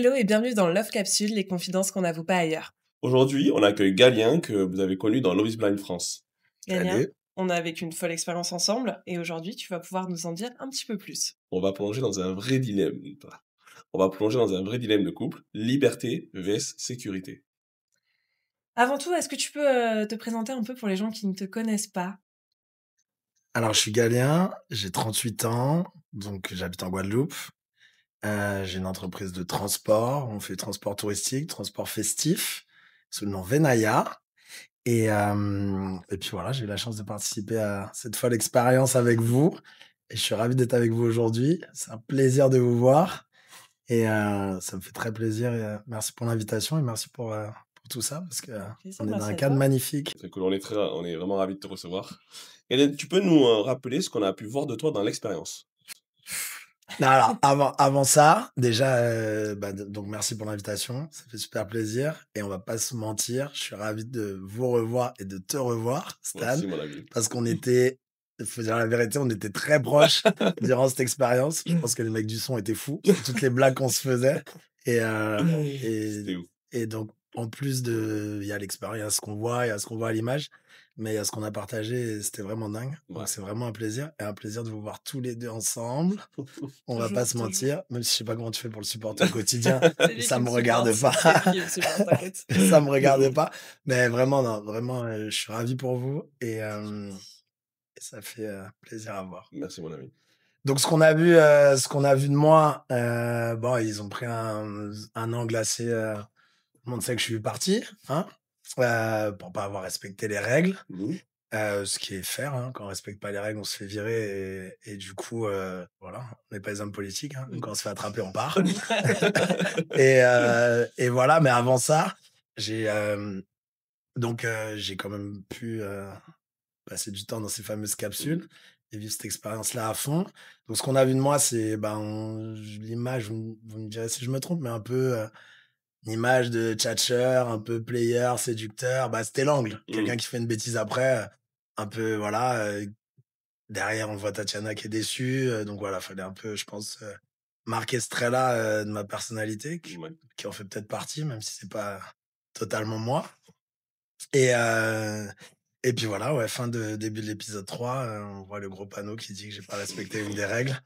Hello et bienvenue dans Love Capsule, les confidences qu'on n'avoue pas ailleurs. Aujourd'hui, on accueille Galien que vous avez connu dans Love is Blind France. Galien, Salut. on a vécu une folle expérience ensemble et aujourd'hui tu vas pouvoir nous en dire un petit peu plus. On va plonger dans un vrai dilemme. On va plonger dans un vrai dilemme de couple, liberté vs sécurité. Avant tout, est-ce que tu peux te présenter un peu pour les gens qui ne te connaissent pas? Alors, je suis Galien, j'ai 38 ans, donc j'habite en Guadeloupe. J'ai une entreprise de transport. On fait transport touristique, transport festif, sous le nom Venaya. Et puis voilà, j'ai eu la chance de participer à cette folle expérience avec vous. Et je suis ravi d'être avec vous aujourd'hui. C'est un plaisir de vous voir. Ça me fait très plaisir. Merci pour l'invitation et merci pour tout ça, parce que Plaisir, on est dans merci un à cadre toi. magnifique. C'est cool, on est vraiment ravis de te recevoir. Et tu peux nous rappeler ce qu'on a pu voir de toi dans l'expérience? Non, alors, avant ça, déjà, donc merci pour l'invitation, ça fait super plaisir et on va pas se mentir, je suis ravi de vous revoir et de te revoir, Stan, Merci, mon ami. parce faut dire la vérité, on était très proches durant cette expérience. Je pense que les mecs du son étaient fous sur toutes les blagues qu'on se faisait et et C'était où? et donc en plus il y a l'expérience qu'on voit, il y a ce qu'on voit à l'image, mais il y a ce qu'on a partagé et c'était vraiment dingue. Ouais. Donc c'est vraiment un plaisir de vous voir tous les 2 ensemble. On va pas se Toujours. mentir, même si je sais pas comment tu fais pour le supporter au quotidien, C'est lui ça qui me me regarde supporte, pas. c'est lui qui me supporte, t'inquiète. Ça me regarde pas. Mais vraiment, non, vraiment, je suis ravi pour vous et ça fait, plaisir à voir. Merci, mon ami. Donc ce qu'on a vu de moi, bon, ils ont pris un angle assez, tout le monde sait que je suis parti, hein, pour pas avoir respecté les règles. Mhm. Ce qui est fair, hein, quand on respecte pas les règles, on se fait virer et du coup, voilà, on n'est pas des hommes politiques, hein, donc quand on se fait attraper, on part. Et voilà, mais avant ça, j'ai, j'ai quand même pu, passer du temps dans ces fameuses capsules et vivre cette expérience-là à fond. Donc ce qu'on a vu de moi, c'est, l'image, vous me direz si je me trompe, mais un peu, une image de tchatcheur, un peu player, séducteur. Bah, c'était l'angle. Quelqu'un qui fait une bêtise après, un peu, voilà, derrière, on voit Tatiana qui est déçue. Donc voilà, fallait un peu, je pense, marquer ce trait-là de ma personnalité, Ouais. qui en fait peut-être partie, même si c'est pas totalement moi. Et, et puis voilà, ouais, début de l'épisode 3, on voit le gros panneau qui dit que j'ai pas respecté une des règles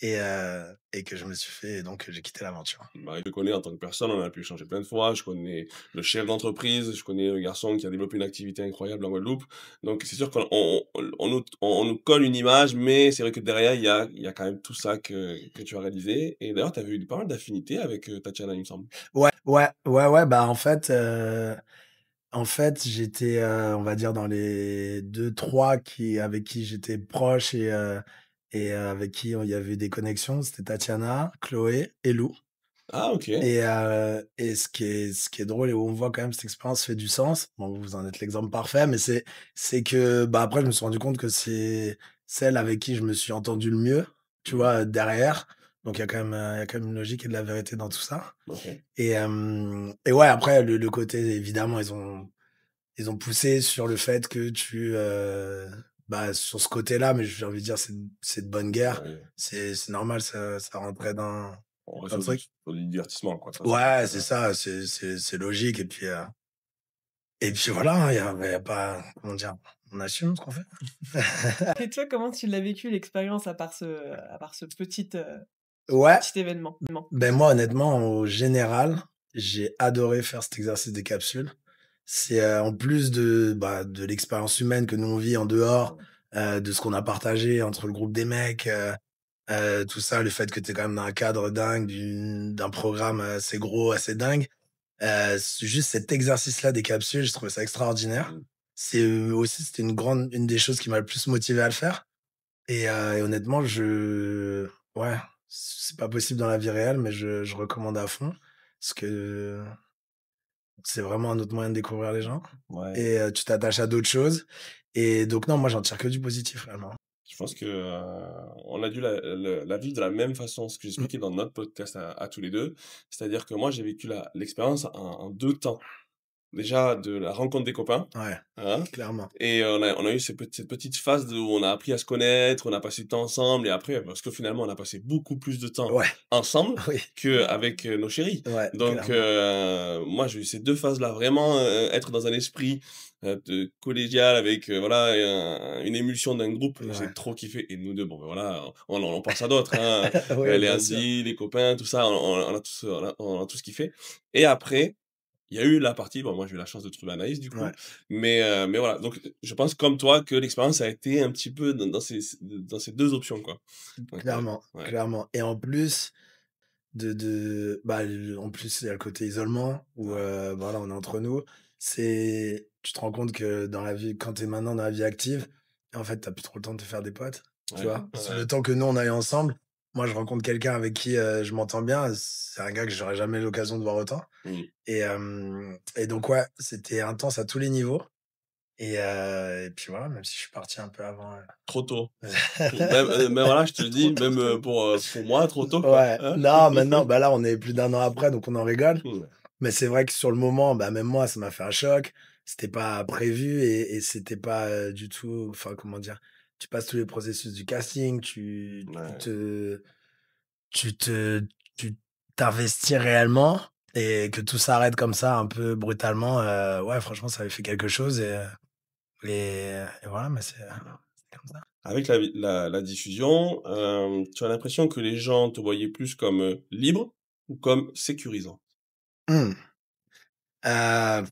et que je me suis fait, donc j'ai quitté l'aventure. Bah, je te connais en tant que personne, on a pu échanger plein de fois. Je connais le chef d'entreprise, je connais un garçon qui a développé une activité incroyable en Guadeloupe. Donc, c'est sûr qu'on nous colle une image, mais c'est vrai que derrière, il y a quand même tout ça que tu as réalisé. Et d'ailleurs, tu avais eu pas mal d'affinités avec Tatiana, il me semble. Ouais, bah, en fait, j'étais, on va dire dans les 2 3 avec qui j'étais proche avec qui il y avait des connexions. C'était Tatiana, Chloé et Lou. Ah, ok. Et ce qui est drôle et où on voit quand même cette expérience fait du sens. Bon, vous en êtes l'exemple parfait, mais c'est que, bah, après je me suis rendu compte que c'est celle avec qui je me suis entendu le mieux, tu Mhm. vois, derrière. Donc il y a quand même une logique et de la vérité dans tout ça. Ok. Et ouais, après le côté évidemment, ils ont poussé sur le fait que sur ce côté-là, mais j'ai envie de dire c'est de bonne guerre. Ouais. C'est normal, ça rentrait On reste dans le truc. sur du divertissement, quoi. Ça, c'est pas Ouais, très c'est grave. ça, c'est logique et puis voilà, hein, il y a pas comment dire? On assume ce qu'on fait. Et toi, comment tu l'as vécu l'expérience à part ce Ouais, petit événement? ben moi honnêtement, au général, j'ai adoré faire cet exercice des capsules. C'est, en plus de l'expérience humaine que nous on vit en dehors, de ce qu'on a partagé entre le groupe des mecs, tout ça, le fait que tu es quand même dans un cadre dingue, d'un programme assez gros, assez dingue. C'est juste cet exercice-là des capsules, j'ai trouvé ça extraordinaire. Mhm. C'était une des choses qui m'a le plus motivé à le faire et honnêtement, ouais, c'est pas possible dans la vie réelle, mais je recommande à fond parce que c'est vraiment un autre moyen de découvrir les gens Ouais. et tu t'attaches à d'autres choses et donc non, moi, j'en tire que du positif, vraiment. Je pense que on a dû la vivre de la même façon, ce que Mmh. j'expliquais dans notre podcast à tous les deux. C'est-à-dire que moi, j'ai vécu l'expérience en deux temps. déjà de la rencontre des copains, Ouais, hein, clairement. et on a eu cette petite phase où on a appris à se connaître, on a passé du temps ensemble et après parce que finalement on a passé beaucoup plus de temps Ouais, ensemble oui, qu'avec, nos chéris. ouais, Donc clairement. moi j'ai eu ces 2 phases-là, vraiment, être dans un esprit, de collégial avec, voilà, une émulsion d'un groupe, j'ai Ouais. trop kiffé et nous 2 bon, ben, voilà, on pense à d'autres, hein, Oui, les bien sûr. Andy, les copains, tout ça, on a tous kiffé et après il y a eu la partie bon, moi, j'ai eu la chance de trouver Anaïs, du coup, Ouais, mais voilà, donc je pense comme toi que l'expérience a été un petit peu dans ces 2 options, quoi. Donc clairement, ouais. clairement et en plus bah, en plus, il y a le côté isolement où, Ouais. voilà, on est entre nous. Tu te rends compte que dans la vie quand tu es maintenant dans la vie active, en fait, tu plus trop le temps de te faire des potes, tu Ouais, vois? ouais, Le temps que nous, on aille ensemble, moi, je rencontre quelqu'un avec qui, je m'entends bien, c'est un gars que j'aurais jamais l'occasion de voir autant mmh. et donc ouais, c'était intense à tous les niveaux et puis voilà, même si je suis parti un peu avant, Trop tôt. Même voilà, je te le trop dis, tôt, même, trop pour moi, trop tôt, quoi, ouais, hein? non, maintenant, bah, là, on est plus d'1 an après, donc on en rigole. Mmh. Mais c'est vrai que sur le moment, bah, même moi, ça m'a fait un choc. C'était pas prévu et c'était pas, du tout enfin, comment dire? Tu passes tous les processus du casting, Ouais. tu te tu t'investis réellement et que tout s'arrête comme ça un peu brutalement, ouais, franchement, ça avait fait quelque chose et voilà, mais c'est comme ça. Avec la diffusion, tu as l'impression que les gens te voyaient plus comme, libre ou comme sécurisant? Mmh. Heu,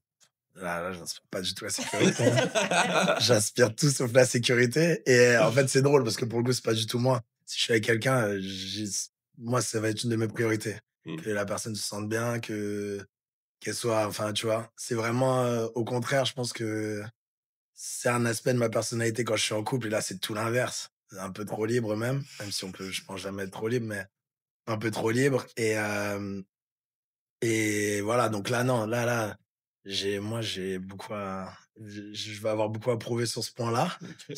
là, j'inspire pas du tout la sécurité, hein. J'aspire tout sauf la sécurité et en fait, c'est drôle parce que pour le coup, c'est pas du tout moi. Si je suis avec quelqu'un, moi, ça va être une de mes priorités. Mmh. Que la personne se sente bien, qu'elle soit enfin, tu vois? C'est vraiment, au contraire, je pense que c'est un aspect de ma personnalité quand je suis en couple et là, c'est tout l'inverse. Un peu trop libre même si on peut, je pense, jamais être trop libre, mais un peu trop libre et voilà, donc là, non, là, j'ai beaucoup à je vais avoir beaucoup à prouver sur ce point-là. OK.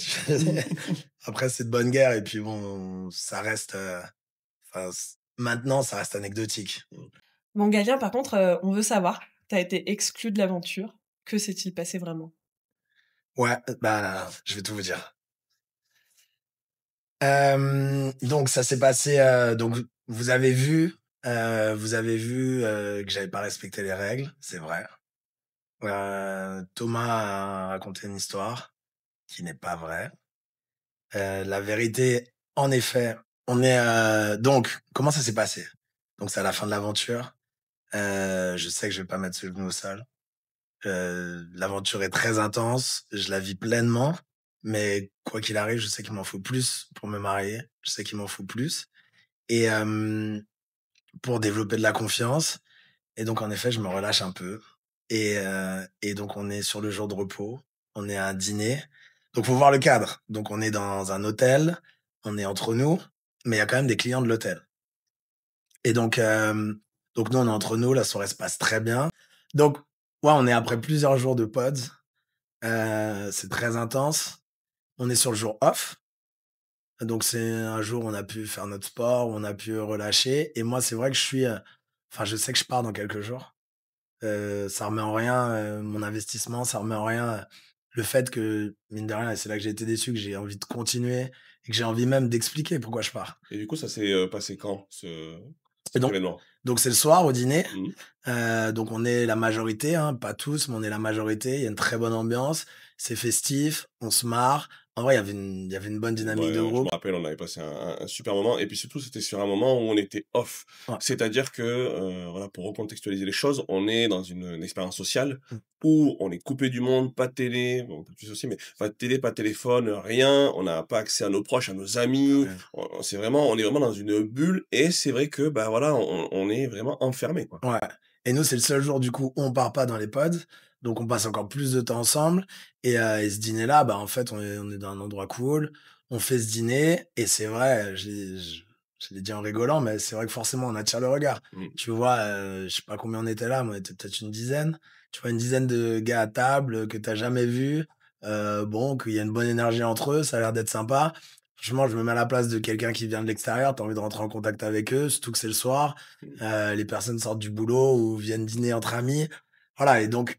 Après, c'est de bonne guerre et puis bon, ça reste, enfin, maintenant, ça reste anecdotique. Bon, Galien, par contre, on veut savoir, tu as été exclu de l'aventure. Que s'est-il passé vraiment? Ouais, bah, je vais tout vous dire. Donc ça s'est passé, donc vous avez vu, que j'avais pas respecté les règles, c'est vrai. Thomas a raconté une histoire qui n'est pas vraie. La vérité, en effet, donc comment ça s'est passé? Donc c'est à la fin de l'aventure. Je sais que je vais pas mettre ce genou au sol. L'aventure est très intense, je la vis pleinement, mais quoi qu'il arrive, je sais qu'il m'en faut plus pour me marier. Je sais qu'il m'en faut plus et pour développer de la confiance et donc en effet, je me relâche un peu et donc on est sur le jour de repos, on est à un dîner. Donc faut voir le cadre. Donc on est dans un hôtel, on est entre nous, mais il y a quand même des clients de l'hôtel et donc nous, on est entre nous, la soirée se passe très bien. Donc ouais, on est après plusieurs jours de pods, c'est très intense. On est sur le jour off, donc c'est un jour où on a pu faire notre sport, où on a pu relâcher et moi, c'est vrai que enfin, je sais que je pars dans quelques jours. Ça remet en rien, mon investissement, ça remet en rien, le fait que, mine de rien et c'est là que j'ai été déçu, que j'ai envie de continuer et que j'ai envie même d'expliquer pourquoi je pars Et du coup, ça s'est, passé quand et cet événement? donc c'est le soir au dîner, Mmh. donc on est la majorité, hein, pas tous, mais on est la majorité. Il y a une très bonne ambiance, c'est festif, on se marre. En vrai, il y avait une bonne dynamique de Ouais, je me groupe. rappelle, on avait passé un super moment et puis surtout, c'était sur un moment où on était off. Ouais. C'est-à-dire que, voilà, pour recontextualiser les choses, on est dans une expérience sociale Mmh. où on est coupé du monde, pas de télé, bon, plus aussi, mais pas de télé, pas de téléphone, rien. On n'a pas accès à nos proches, à nos amis. Ouais. On est vraiment dans une bulle et c'est vrai que, bah, voilà, on est vraiment enfermé, quoi. Ouais et nous, c'est le seul jour, du coup, où on part pas dans les pods, donc on passe encore plus de temps ensemble et ce dîner-là, bah, en fait, on est dans un endroit cool, on fait ce dîner et c'est vrai, je l'ai dit en rigolant, mais c'est vrai que forcément, on attire le regard. Mmh. Tu vois, je sais pas combien on était là, mais on était peut-être une dizaine. Tu vois, une dizaine de gars à table, que tu as jamais vus, bon, qu'il y a une bonne énergie entre eux, ça a l'air d'être sympa. Franchement, je me mets à la place de quelqu'un qui vient de l'extérieur, tu as envie de rentrer en contact avec eux, surtout que c'est le soir. Mmh. Les personnes sortent du boulot ou viennent dîner entre amis. Voilà et donc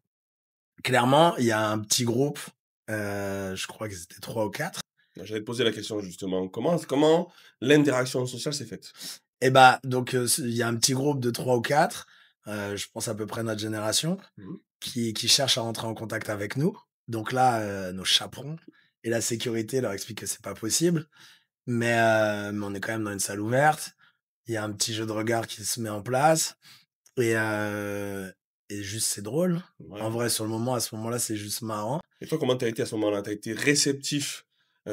clairement, il y a un petit groupe, je crois que c'était 3 ou 4. J'allais te poser la question justement. Comment l'interaction sociale s'est faite? Et bah, donc, il y a un petit groupe de 3 ou 4, je pense à peu près notre génération, Mmh. qui cherchent à rentrer en contact avec nous. Donc là, nos chaperons et la sécurité leur expliquent que c'est pas possible, mais on est quand même dans une salle ouverte. Il y a un petit jeu de regard qui se met en place et heu et juste c'est drôle. En Ouais. vrai, sur le moment, à ce moment-là, c'est juste marrant. Et toi, comment tu as été à ce moment-là? Tu as été réceptif,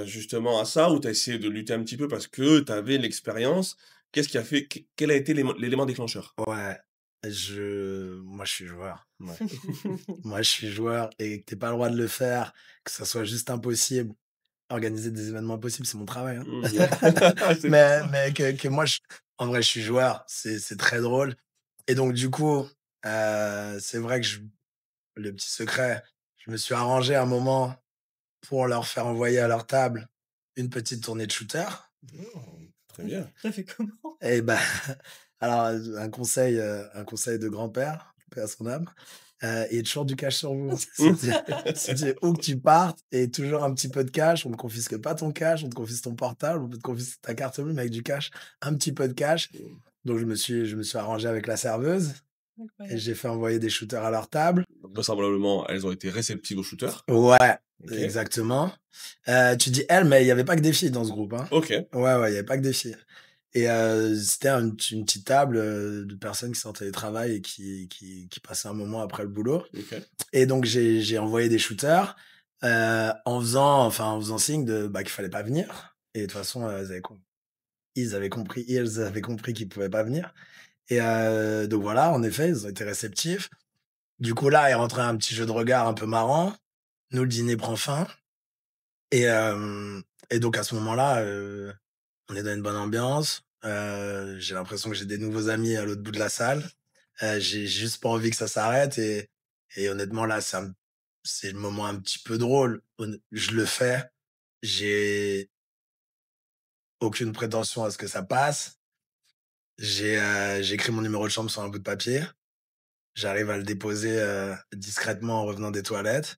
justement à ça ou tu as essayé de lutter un petit peu parce que tu avais l'expérience? Qu'est-ce qui a fait quel a été l'élément déclencheur? Ouais, moi, je suis joueur. Ouais. Moi, je suis joueur et que tu pas le droit de le faire, que ça soit juste impossible. Organiser des événements impossibles, c'est mon travail, hein. Mmh. C'est pour ça. Mais que moi, en vrai, je suis joueur, c'est très drôle. Et donc, du coup, c'est vrai que le petit secret, je me suis arrangé un moment pour leur faire envoyer à leur table une petite tournée de shooter. Oh, très bien. Tu fait comment? Et bah, alors, un conseil de grand-père, paix à son âme, il y a toujours du cash sur vous. C'est où que tu partes et toujours un petit peu de cash. On ne confisque pas ton cash, on te confisque ton portable, on peut te confisquer ta carte bleue, mais avec du cash, un petit peu de cash. Donc je me suis arrangé avec la serveuse et Incroyable. j'ai fait envoyer des shooters à leur table. Vraisemblablement, elles ont été réceptives aux shooters. Ouais, OK. exactement. Tu dis «elles», mais il y avait pas que des filles dans ce groupe, hein. OK. Ouais, il y avait pas que des filles. Et c'était une petite table, de personnes qui sont en télétravail et qui passaient un moment après le boulot. OK. Et donc j'ai envoyé des shooters, en faisant signe qu'il fallait pas venir. Et de toute façon, ils avaient compris qu'ils pouvaient pas venir. Et donc voilà, en effet, ils ont été réceptifs. Du coup, là est rentré un petit jeu de regard un peu marrant. Nous, le dîner prend fin et hem et donc à ce moment-là, on est dans une bonne ambiance. J'ai l'impression que j'ai des nouveaux amis à l'autre bout de la salle. J'ai juste pas envie que ça s'arrête et honnêtement là, c'est le moment un petit peu drôle. Je le fais, j'ai aucune prétention à ce que ça passe. J'ai écrit mon numéro de chambre sur un bout de papier. J'arrive à le déposer, discrètement en revenant des toilettes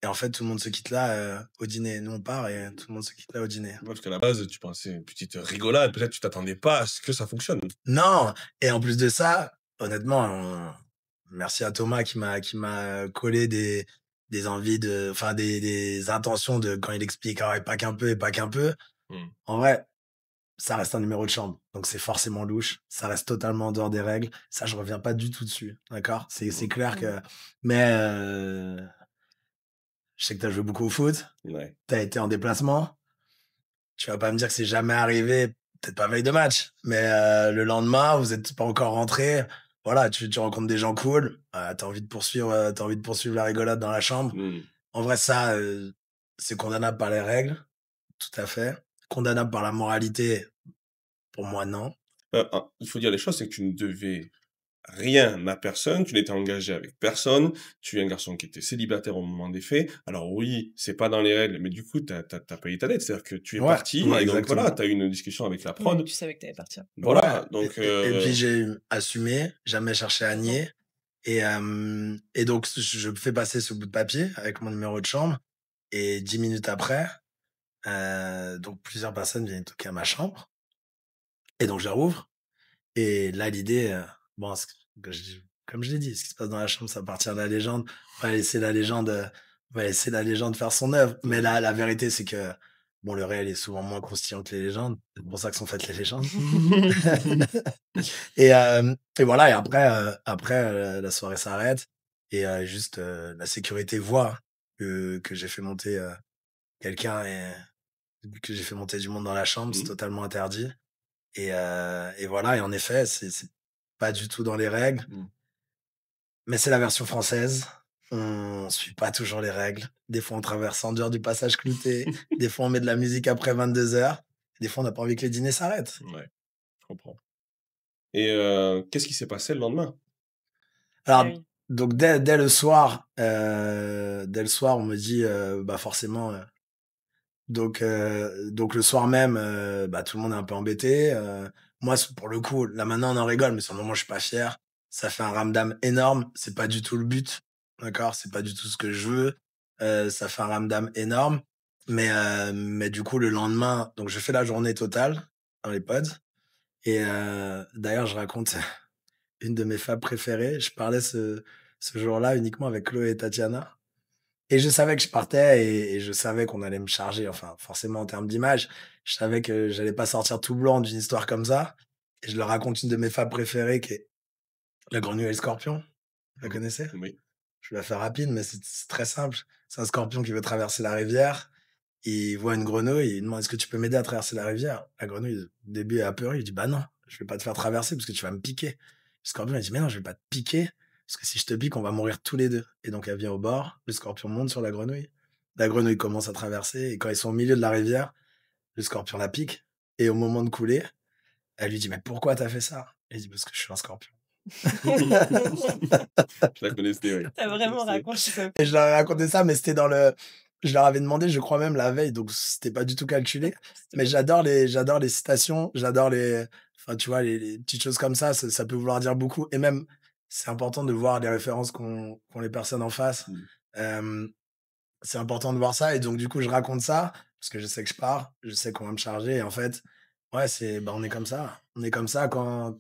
et en fait, tout le monde se quitte là, au dîner. Nous, on part et tout le monde se quitte là au dîner. Ouais, parce qu'à la base, tu pensais une petite rigolade, peut-être tu t'attendais pas à ce que ça fonctionne. Non, et en plus de ça, honnêtement, merci à Thomas qui m'a collé des envies des intentions de quand il explique: «Ah et pas qu'un peu et pas qu'un peu». Mmh. En vrai, ça reste un numéro de chambre, donc c'est forcément louche. Ça reste totalement en dehors des règles. Ça, je reviens pas du tout dessus, d'accord? C'est Mmh. clair Mmh. que mais je sais que tu as joué beaucoup au foot, Ouais. tu as été en déplacement. Tu vas pas me dire que c'est jamais arrivé, peut-être pas veille de match, mais le lendemain, vous êtes pas encore rentrés. Voilà, tu rencontres des gens cool, tu envie de poursuivre la rigolade dans la chambre. Mmh. En vrai, ça, c'est condamnable par les règles, tout à fait. Condamnable par la moralité, pour moi, non. Il faut dire les choses, c'est que tu ne devais rien à personne, tu n'étais engagé avec personne, tu es un garçon qui était célibataire au moment des faits. Alors oui, c'est pas dans les règles, mais du coup, t'as payé ta dette. C'est-à-dire que tu es Ouais, parti ouais, et donc voilà, exactement. tu as eu une discussion avec la Ouais, prod. tu savais que t'allais partir. Ouais, Voilà, donc et puis j'ai assumé, jamais cherché à Mmh. nier et donc je fais passer ce bout de papier avec mon numéro de chambre et 10 minutes après, donc plusieurs personnes viennent toquer à ma chambre et donc je la rouvre et là l'idée, bon ce que je comme je l'ai dit, ce qui se passe dans la chambre, ça appartient à la légende. On va laisser la légende, faire son œuvre. Mais mmh. la vérité, c'est que, bon, le réel est souvent moins croustillant que les légendes. C'est pour ça que sont faites les légendes. Et voilà, et après, la soirée s'arrête et juste, la sécurité voit que j'ai fait monter, quelqu'un et que j'ai fait monter du monde dans la chambre. C'est Mmh. totalement interdit et voilà, et en effet, c'est pas du tout dans les règles, Mmh. mais c'est la version française. On suit pas toujours les règles. Des fois, on traverse en dehors du passage clouté. Des fois, on met de la musique après 22 heures. Des fois, on n'a pas envie que les dîners s'arrêtent. Ouais, je comprends. Et qu'est-ce qui s'est passé le lendemain? Ah Alors, oui. donc dès le soir, on me dit, bah, forcément, donc le soir même, bah, tout le monde est un peu embêté. Moi, pour le coup, là, maintenant, on en rigole, mais sur le moment, je suis pas fier. Ça fait un ramdam énorme. C'est pas du tout le but. d'accord? C'est pas du tout ce que je veux. Ça fait un ramdam énorme. Mais du coup, le lendemain, donc je fais la journée totale dans les pods. Et d'ailleurs, je raconte une de mes fables préférées. Je parlais ce jour-là uniquement avec Chloé et Tatiana. Et je savais que je partais et je savais qu'on allait me charger. Enfin, forcément, en termes d'image, je savais que j'allais pas sortir tout blanc d'une histoire comme ça. Et je leur raconte une de mes fables préférées qui est la grenouille et le scorpion. Vous la Mmh. connaissez? Oui. Je vais la faire rapide, mais c'est très simple. C'est un scorpion qui veut traverser la rivière. Il voit une grenouille, il demande: «Est-ce que tu peux m'aider à traverser la rivière?» La grenouille, au début, est apeurée, il dit: «Bah non, je vais pas te faire traverser parce que tu vas me piquer». Le scorpion, il dit: «Mais non, je vais pas te piquer parce que si je te pique, on va mourir tous les 2». Et donc elle vient au bord, le scorpion monte sur la grenouille. La grenouille commence à traverser et quand ils sont au milieu de la rivière, le scorpion la pique et au moment de couler, elle lui dit: «Mais pourquoi t'as fait ça?» Il dit: «Parce que je suis un scorpion». Je la connaissais, oui. Tu vraiment C'est raconté ça. Et je leur ai raconté ça, mais c'était dans le je leur avais demandé, je crois même la veille, donc c'était pas du tout calculé. Mais j'adore les citations, j'adore les enfin, tu vois, les petites choses comme ça peut vouloir dire beaucoup et même, c'est important de voir les références qu'ont les personnes en face. Mmh. Hem, c'est important de voir ça et donc du coup, je raconte ça parce que je sais que je pars, je sais qu'on va me charger et en fait, ouais, bah, on est comme ça. On est comme ça quand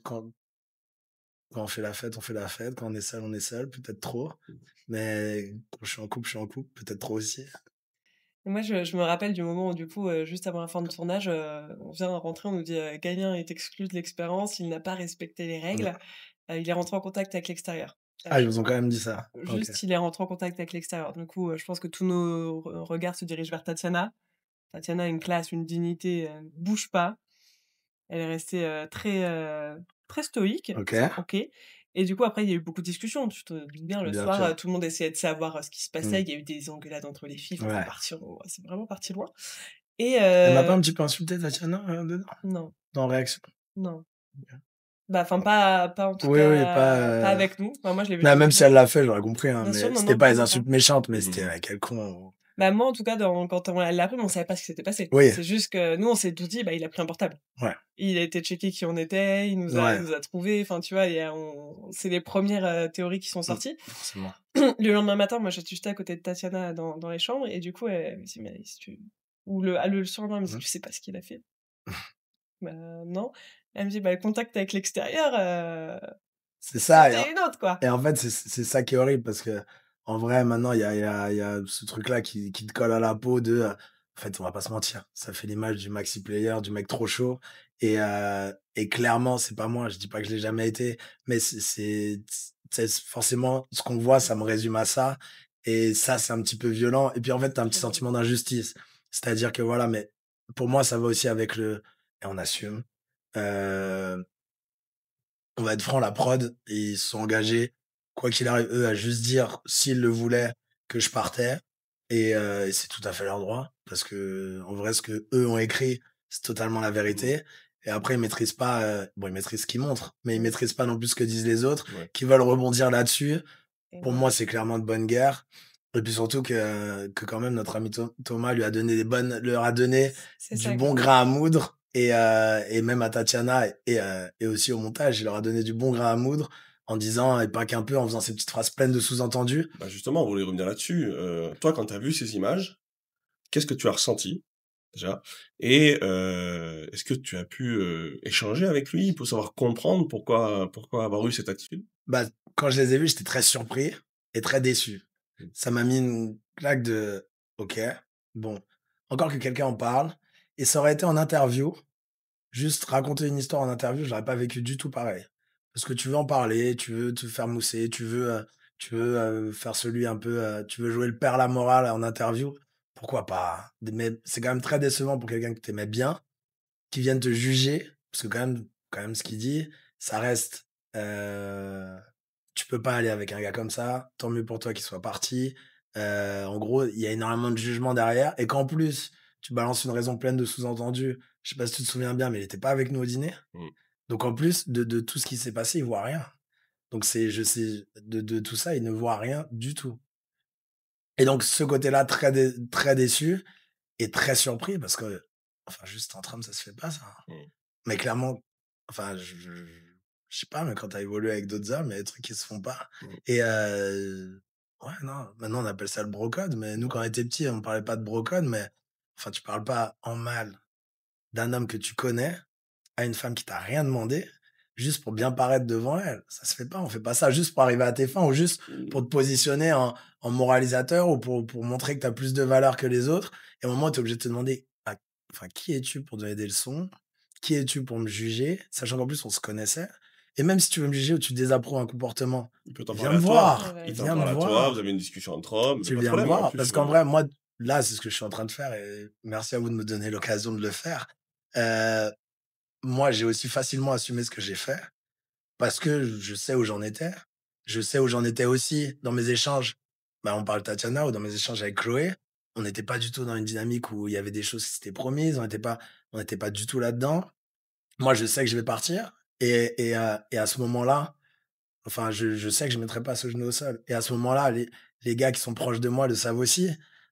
on fait la fête, on fait la fête. Quand on est seul, peut-être trop. Mais quand je suis en couple, peut-être trop aussi. Moi, je me rappelle du moment où, du coup, juste avant la fin de tournage, on vient rentrer, on nous dit: «Galien est exclu de l'expérience, il n'a pas respecté les Mmh. règles, il est rentré en contact avec l'extérieur». Ah, ils vous ont quand même dit ça? OK. Juste, il est rentré en contact avec l'extérieur. Du coup, je pense que tous nos regards se dirigent vers Tatiana. Tatiana a une classe, une dignité, bouge pas. Elle est restée, très stoïque, OK. OK. Et du coup, après, il y a eu beaucoup de discussions. Tu te doutes bien, le Bien soir, sûr. tout le monde essayait de savoir, ce qui se passait. Mmh. Il y a eu des engueulades entre les filles. Enfin, Ouais. c'est vraiment parti loin. Et Elle m'a pas un petit peu insulté Tatiana, dedans? non, Dans Réaction? non. OK. Bah, enfin, pas en tout Oui, oui, cas, pas avec nous. Enfin, moi, je l'ai non, vu même si elle l'a fait, j'aurais compris, hein, bien sûr, mais non, c'était non, pas les clairement pas. insultes méchantes, mais c'était: Mmh. «Ouais, quel con». Bah, moi, en tout cas, quand on l'a appris, on savait pas ce qui s'était passé. Oui, C'est juste que nous, on s'est tous dit: «Bah, il a pris un portable». ouais, Il a été checker qui on était, il ouais. nous a trouvés. Enfin, tu vois, c'est les premières théories qui sont Mmh, sorties. forcément. Le lendemain matin, moi, j'étais à côté de Tatiana dans les chambres et du coup, elle me dit: «Mais si tu» ou le surlendemain, elle me dit: Mmh. «Tu sais pas ce qu'il a fait?» «Bah, non». Elle me dit: «Bah, le contact avec l'extérieur, C'est c'en ça est une autre, quoi». et en fait, c'est ça qui est horrible parce qu'en vrai, maintenant, il y a ce truc-là qui te colle à la peau en fait, on va pas se mentir, ça fait l'image du maxi player, du mec trop chaud et clairement, c'est pas moi, je dis pas que je l'ai jamais été, mais c'est forcément ce qu'on voit, ça me résume à ça et ça, c'est un petit peu violent et puis, en fait, tu as un petit Totalement. sentiment d'injustice. C'est-à-dire que voilà, mais pour moi, ça va aussi avec le et on assume, heu on va être franc, la prod, ils se sont engagés, quoi qu'il arrive, eux, à juste dire, s'ils le voulaient, que je partais et c'est tout à fait leur droit parce qu'en vrai, ce qu'eux ont écrit, c'est totalement la Mmh. vérité et après ils maîtrisent pas, bon, ils maîtrisent ce qu'ils montrent, mais ils Mmh. maîtrisent pas non plus ce que disent les autres Ouais. qui veulent rebondir là-dessus. Et Pour ouais, moi, c'est clairement de bonne guerre et puis surtout que quand même notre ami Thomas lui a donné leur a donné c'est du ça bon exactement. grain à moudre et même à Tatiana et aussi au montage, il leur a donné du bon grain à moudre en disant et pas qu'un peu, en faisant ces petites phrases pleines de sous-entendus. Bah, justement, on voulait revenir là-dessus. Toi, quand tu as vu ces images, qu'est-ce que tu as ressenti, déjà? Et est-ce que tu as pu, échanger avec lui pour savoir comprendre pourquoi avoir eu cette attitude? Bah, quand je les ai vus, j'étais très surpris et très déçu. Mmh. Ça m'a mis une claque de: «OK, bon, encore que quelqu'un en parle» et ça aurait été en interview. Juste raconter une histoire en interview, je l'aurais pas vécu du tout pareil. Parce que tu veux en parler, tu veux te faire mousser, faire celui un peu, tu veux jouer le père la morale en interview, pourquoi pas? Mais c'est quand même très décevant pour quelqu'un que tu aimais bien, qui vienne te juger, parce que quand même ce qu'il dit, ça reste, tu peux pas aller avec un gars comme ça, tant mieux pour toi qu'il soit parti. En gros, il y a énormément de jugement derrière et qu'en plus, tu balances une raison pleine de sous-entendus. Je sais pas si tu te souviens bien, mais il était pas avec nous au dîner. Mmh. Donc en plus de tout ce qui s'est passé, il voit rien. Donc je sais de tout ça, il ne voit rien du tout. Et donc ce côté-là, très déçu et très surpris parce que, enfin, juste en trame, ça se fait pas ça. Mmh. Mais clairement, enfin, je sais pas, mais quand tu as évolué avec d'autres hommes, il y a des trucs qui se font pas Mmh. et Ouais, non, maintenant on appelle ça le bro-code, mais nous, quand on était petits, on parlait pas de bro-code, mais enfin, tu parles pas en mal d'un homme que tu connais à une femme qui t'a rien demandé, juste pour bien paraître devant elle. Ça se fait pas, on fait pas ça juste pour arriver à tes fins ou juste pour te Mmh. positionner en moralisateur ou pour montrer que tu as plus de valeur que les autres. Et à un moment, tu es obligé de te demander, ah, enfin, qui es-tu pour donner des leçons? Qui es-tu pour me juger? Sachant qu'en plus, on se connaissait. Et même si tu veux me juger ou tu désapprouves un comportement, Il peut t'en viens parler me à toi. Ouais, voir, bah, Il t'en viens me parle à toi, vous voir. avez une discussion entre hommes, y a Tu pas de viens me problème, en voir. plus, Parce qu'en vrai, moi, là, c'est ce que je suis en train de faire et merci à vous de me donner l'occasion de le faire. Euh, Moi, j'ai aussi facilement assumé ce que j'ai fait parce que je sais où j'en étais. Je sais où j'en étais aussi dans mes échanges. Bah, on parle de Tatiana ou dans mes échanges avec Chloé. On n'était pas du tout dans une dynamique où il y avait des choses qui s'étaient promises. On n'était pas du tout là-dedans. Moi, je sais que je vais partir et à ce moment-là, enfin, je sais que je ne mettrai pas ce genou au sol. Et à ce moment-là, les gars qui sont proches de moi le savent aussi.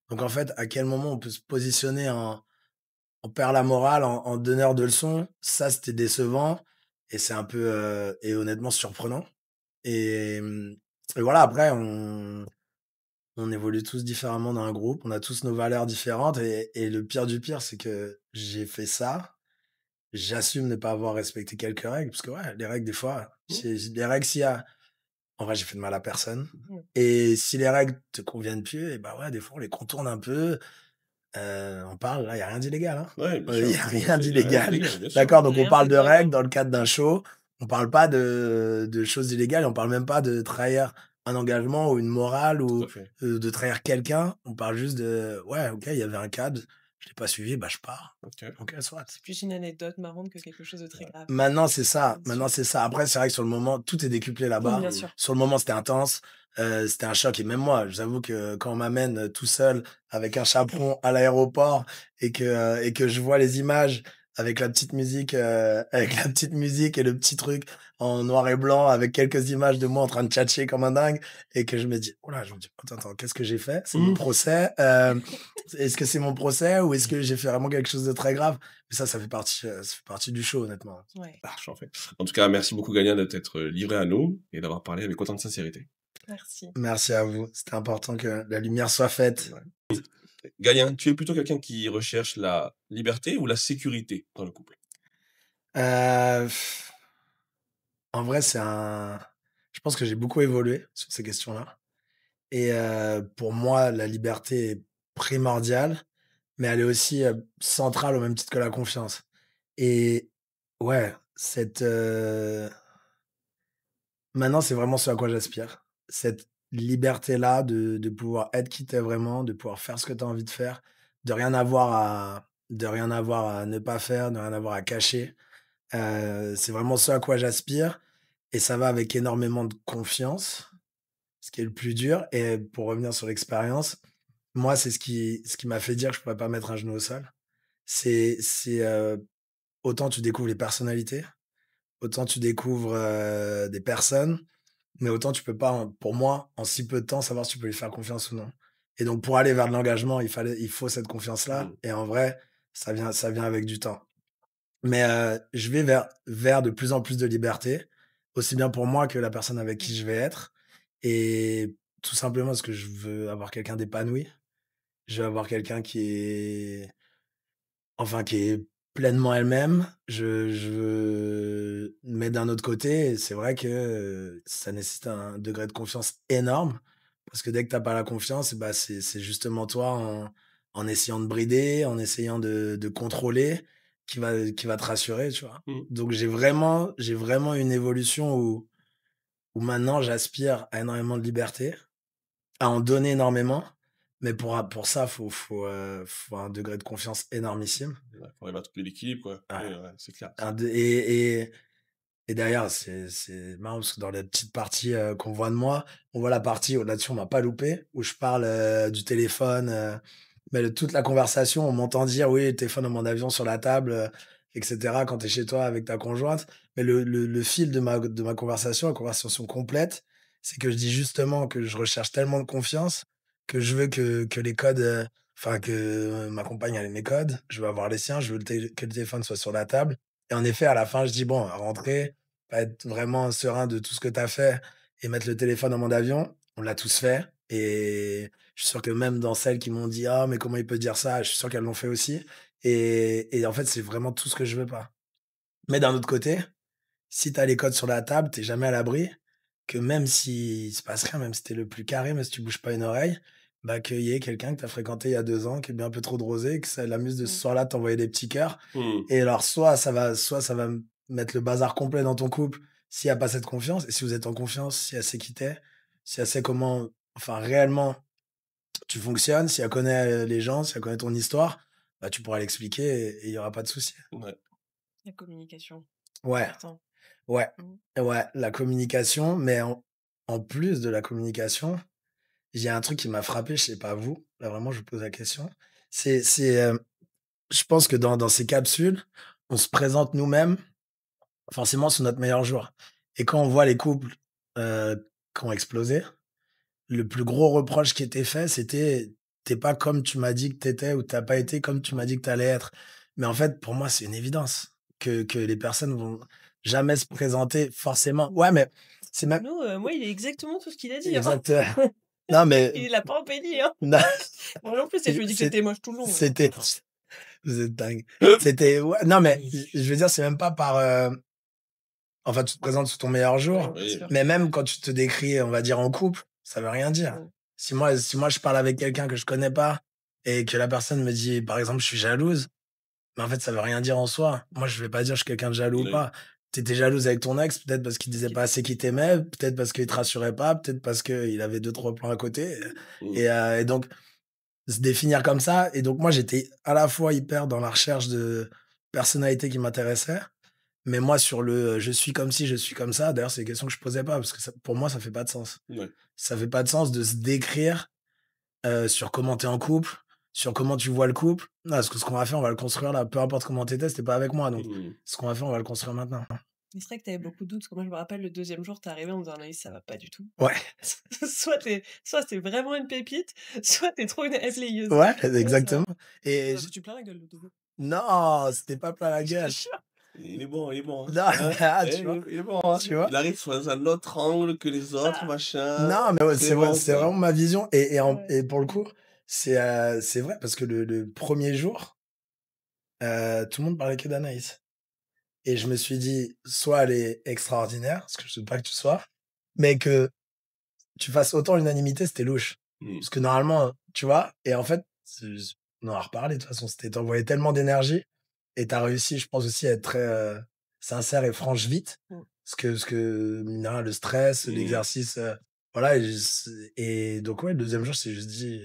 Donc, en fait, à quel moment on peut se positionner on perd la morale en donneur de leçons. Ça, c'était décevant et c'est un peu, et honnêtement surprenant. Et, et voilà, après, on évolue tous différemment dans un groupe. On a tous nos valeurs différentes. Et le pire du pire, c'est que j'ai fait ça. J'assume ne pas avoir respecté quelques règles. Parce que, ouais, les règles, des fois, Mmh. les règles, s'il y a. En vrai, j'ai fait de mal à personne. Mmh. Et si les règles te conviennent plus, et bah ouais, des fois, on les contourne un peu. On parle, là, il y a rien d'illégal, hein. Ouais, bien Il sûr, y a tout à rien fait, il y a rien d'illégal. d'illégal, bien sûr. D'accord? Donc on Rien parle c'est de bien, règles hein. dans le cadre d'un show. On parle pas de choses illégales, on parle même pas de trahir un engagement ou une morale Tout ou, à fait. de trahir quelqu'un. On parle juste de: «Ouais, OK, il y avait un cadre, je l'ai pas suivi, bah, je pars». OK. OK, soit. C'est plus une anecdote marrante que quelque chose de très grave. Maintenant, c'est ça. Bien Maintenant, sûr. c'est ça. Après, c'est vrai que sur le moment, tout est décuplé là-bas. Bien Mmh. sûr. Sur le moment, c'était intense. C'était un choc. Et même moi, j'avoue que quand on m'amène tout seul avec un chaperon à l'aéroport et que je vois les images avec la petite musique, avec la petite musique et le petit truc en noir et blanc avec quelques images de moi en train de tchatcher comme un dingue et que je me dis, oh là, je me dis, attends, qu'est-ce que j'ai fait? C'est mon Mmh. procès? Est-ce que c'est mon procès ou est-ce que j'ai fait vraiment quelque chose de très grave? Mais ça fait partie du show, honnêtement. Ouais. Ah, j'en fais. En tout cas, merci beaucoup, Galien, de t'être livré à nous et d'avoir parlé avec autant de sincérité. Merci. Merci à vous. C'était important que la lumière soit faite. Ouais. Galien, tu es plutôt quelqu'un qui recherche la liberté ou la sécurité dans le couple? Heu, En vrai, je pense que j'ai beaucoup évolué sur ces questions-là et pour moi, la liberté est primordiale, mais elle est aussi, centrale au même titre que la confiance et ouais, maintenant, c'est vraiment ce à quoi j'aspire. Cette liberté-là de pouvoir être qui tu es vraiment, de pouvoir faire ce que tu as envie de faire, de rien avoir à ne pas faire, de rien avoir à cacher. C'est vraiment ce à quoi j'aspire et ça va avec énormément de confiance, ce qui est le plus dur et pour revenir sur l'expérience, moi, c'est ce qui m'a fait dire que je pourrais pas mettre un genou au sol. Autant tu découvres les personnalités, autant tu découvres, des personnes, mais autant tu peux pas pour moi, en si peu de temps, savoir si tu peux lui faire confiance ou non et donc pour aller vers de l'engagement, il faut cette confiance-là Mmh. et en vrai, ça vient avec du temps. Mais je vais vers de plus en plus de liberté, aussi bien pour moi que la personne avec Mmh. qui je vais être et tout simplement parce que je veux avoir quelqu'un d'épanoui. Je veux avoir quelqu'un qui est pleinement elle-même. Je veux mais d'un autre côté, c'est vrai que, ça nécessite un degré de confiance énorme parce que dès que tu as pas la confiance, bah, c'est justement toi en essayant de brider, en essayant de contrôler qui va te rassurer, tu vois? Mmh. Donc j'ai vraiment une évolution où maintenant j'aspire à énormément de liberté, à en donner énormément, mais pour ça, faut un degré de confiance énormissime. Ouais, faut arriver à trouver l'équilibre, quoi. Ouais. Ouais, ouais, c'est clair. Un de et d'ailleurs, c'est marrant parce que dans la petite partie, qu'on voit de moi, on voit la partie où là-dessus on m'a pas loupé, où je parle, du téléphone, mais de toute la conversation, on m'entend dire: «Oui, le téléphone en mode avion sur la table», et cetera, quand tu es chez toi avec ta conjointe. Mais le fil de ma conversation, la conversation complète, c'est que je dis justement que je recherche tellement de confiance que je veux que les codes, enfin que ma compagne elle ait mes codes, je veux avoir les siens, je veux que le téléphone soit sur la table et en effet, à la fin, je dis: «Bon, à rentrer, pas être vraiment serein de tout ce que tu as fait et mettre le téléphone en mode avion, on l'a tous fait Et je suis sûr que même dans celles qui m'ont dit: «Ah, mais comment il peut dire ça?» Je suis sûr qu'elles l'ont fait aussi. Et en fait, c'est vraiment tout ce que je veux pas. Mais d'un autre côté, si tu as les codes sur la table, tu jamais à l'abri que même s'il se passe rien, même si tu es le plus carré, même si tu bouges pas une oreille, bah, qu'il y ait quelqu'un que tu as fréquenté il y a 2 ans, qui a bu un peu trop de rosé et que ça l'amuse de ce Mmh. soir-là de t'envoyer des petits cœurs. Mmh. Et alors soit ça va mettre le bazar complet dans ton couple s'il y a pas cette confiance, et si vous êtes en confiance, si elle sait qui tu es, si elle sait comment, enfin, réellement tu fonctionnes, si elle connaît, les gens, si elle connaît ton histoire, bah, tu pourras l'expliquer et il y aura pas de souci. Ouais. La communication, Ouais, important. ouais, Mmh. ouais, la communication, mais en plus de la communication, il y a un truc qui m'a frappé, je sais pas vous, là vraiment je vous pose la question. C'est, je pense que dans ces capsules, on se présente nous-mêmes forcément sur notre meilleur jour, et quand on voit les couples, qui ont explosé, le plus gros reproche qui était fait, c'était: «Tu pas comme tu m'as dit que t'étais, ou tu pas été comme tu m'as dit que tu allais être». Mais en fait, pour moi, c'est une évidence que les personnes vont jamais se présenter forcément. Ouais, mais c'est même Nous, moi, il est exactement tout ce qu'il a dit, hein. exact, non, mais Il l'a pas embelli, hein. non, Moi non plus, et je me dis que c'est j'étais moche tout le long, alors. c'était vous êtes dingue. C'était ouais, non, mais je veux dire, c'est même pas par, enfin, tu te présentes sous ton meilleur Oui, jour, bien Oui. sûr. mais même quand tu te décris, on va dire, en couple, ça veut rien dire. Mmh. Si moi je parle avec quelqu'un que je connais pas et que la personne me dit, par exemple: «Je suis jalouse», mais en fait, ça veut rien dire en soi. Moi, je vais pas dire: «Je suis quelqu'un de jaloux» ou Oui. pas. Tu étais jalouse avec ton ex, peut-être parce qu'il disait Qui pas t'a assez qu'il ouais. t'aimait, peut-être parce qu'il te rassurait pas, peut-être parce qu'il avait deux trois plans à côté, Mmh. et donc se définir comme ça. Et donc moi, j'étais à la fois hyper dans la recherche de personnalité qui m'intéressait, mais moi sur le, «je suis comme ci, je suis comme ça», d'ailleurs, c'est des questions que je posais pas parce que ça, pour moi, ça fait pas de sens. Ouais. Ça fait pas de sens de se décrire, sur comment tu es en couple, sur comment tu vois le couple. Non, parce que ce qu'on va faire, on va le construire là, peu importe comment tu étais, c'était pas avec moi, donc Mmh. ce qu'on va faire, on va le construire maintenant. Mais c'est vrai que tu avais beaucoup de doutes, parce que moi, je me rappelle le 2e jour, tu es arrivé en me disant: «Anaïs, ça va pas du tout». Ouais, Soit tu vraiment une pépite, soit tu trop une effleyeuse. ouais, Ouais, c'est vrai. exactement. Tu Et m'as foutu plein la gueule le 2 non, c'était pas plein la je te gueule. jure. Il est bon, hein. Non, Hein? ah, Eh, tu vois? il est bon, hein. Tu vois? Il arrive sous un autre angle que les autres, Ah! machin. Non, mais ouais, C'est c'est vrai, bon, c'est ça. vraiment ma vision, Ouais. et pour le coup, c'est vrai parce que le 1er jour, tout le monde parlait que d'Anaïs, et je me suis dit: «Soit elle est extraordinaire», ce que je souhaite pas que tu sois, mais que tu fasses autant l'unanimité, c'était louche. Mmh. Parce que normalement, tu vois? Et en fait, on en a reparlé de toute façon, c'était tu envoyais tellement d'énergie, et tu as réussi, je pense aussi, à être très, sincère et franche vite. Mmh. Parce que mine de rien, le stress, Mmh. l'exercice, voilà, et donc ouais, le 2e jour, c'est juste dit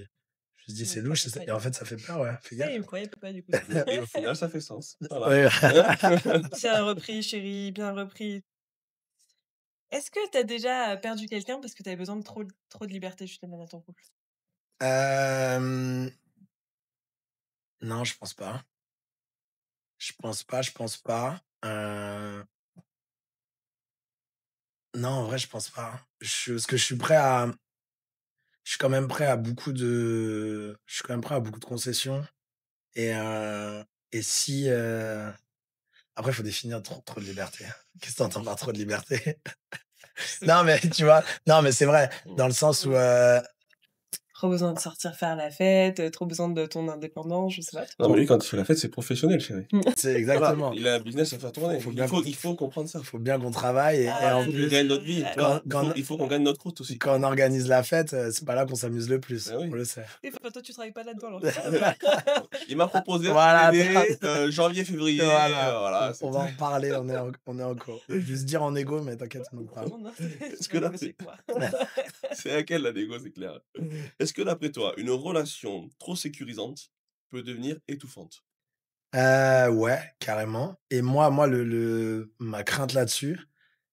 je me suis dit: Il me «C'est louche», croyait pas et en du fait, coup. ça fait peur, ouais, fais Ouais, gaffe. il me croyait pas du coup. Et au final, ça fait sens. Voilà. Ouais. Hein? Bien repris chérie, bien repris. Est-ce que tu as déjà perdu quelqu'un parce que tu avais besoin de trop de liberté justement dans ton couple? Hem, non, je pense pas. Je pense pas. Non, en vrai, je pense pas. Parce que je suis quand même prêt à beaucoup de je suis quand même prêt à beaucoup de concessions, et si, après, il faut définir trop de liberté. Qu'est-ce que tu entends par trop de liberté? Je sais Non, pas. mais tu vois? Non, mais c'est vrai, dans Mmh. le sens où, Mmh. Trop besoin de sortir faire la fête, trop besoin de ton indépendance, je sais pas Non, mais trop. lui, quand il fait la fête, c'est professionnel, chérie. c'est Voilà, exactement. il a un business à faire Faut tourner. faut Il bien faut qu'on il faut comprendre ça. faut bien qu'on travaille, et Voilà, il en Ah faut qu'on plus, gagne notre vie, tu quand vois? quand Il faut qu'on gagne notre croûte aussi. quand on organise la fête, c'est pas là qu'on s'amuse le plus, Bah on oui. le sait. oui, enfin toi tu travailles pas là-dedans alors tu sais pas. Il m'a proposé un Voilà, CDD, janvier, février, voilà, voilà, on c'est va tout. en parler, on est en cours. Je vais juste dire en égo, mais t'inquiète, on en parle. Non, non, c'est Est-ce tu que vas là, négocier avec moi. c'est laquelle la négo, c'est clair. Est-ce que d'après toi, une relation trop sécurisante peut devenir étouffante? Ouais, carrément, et moi ma crainte là-dessus,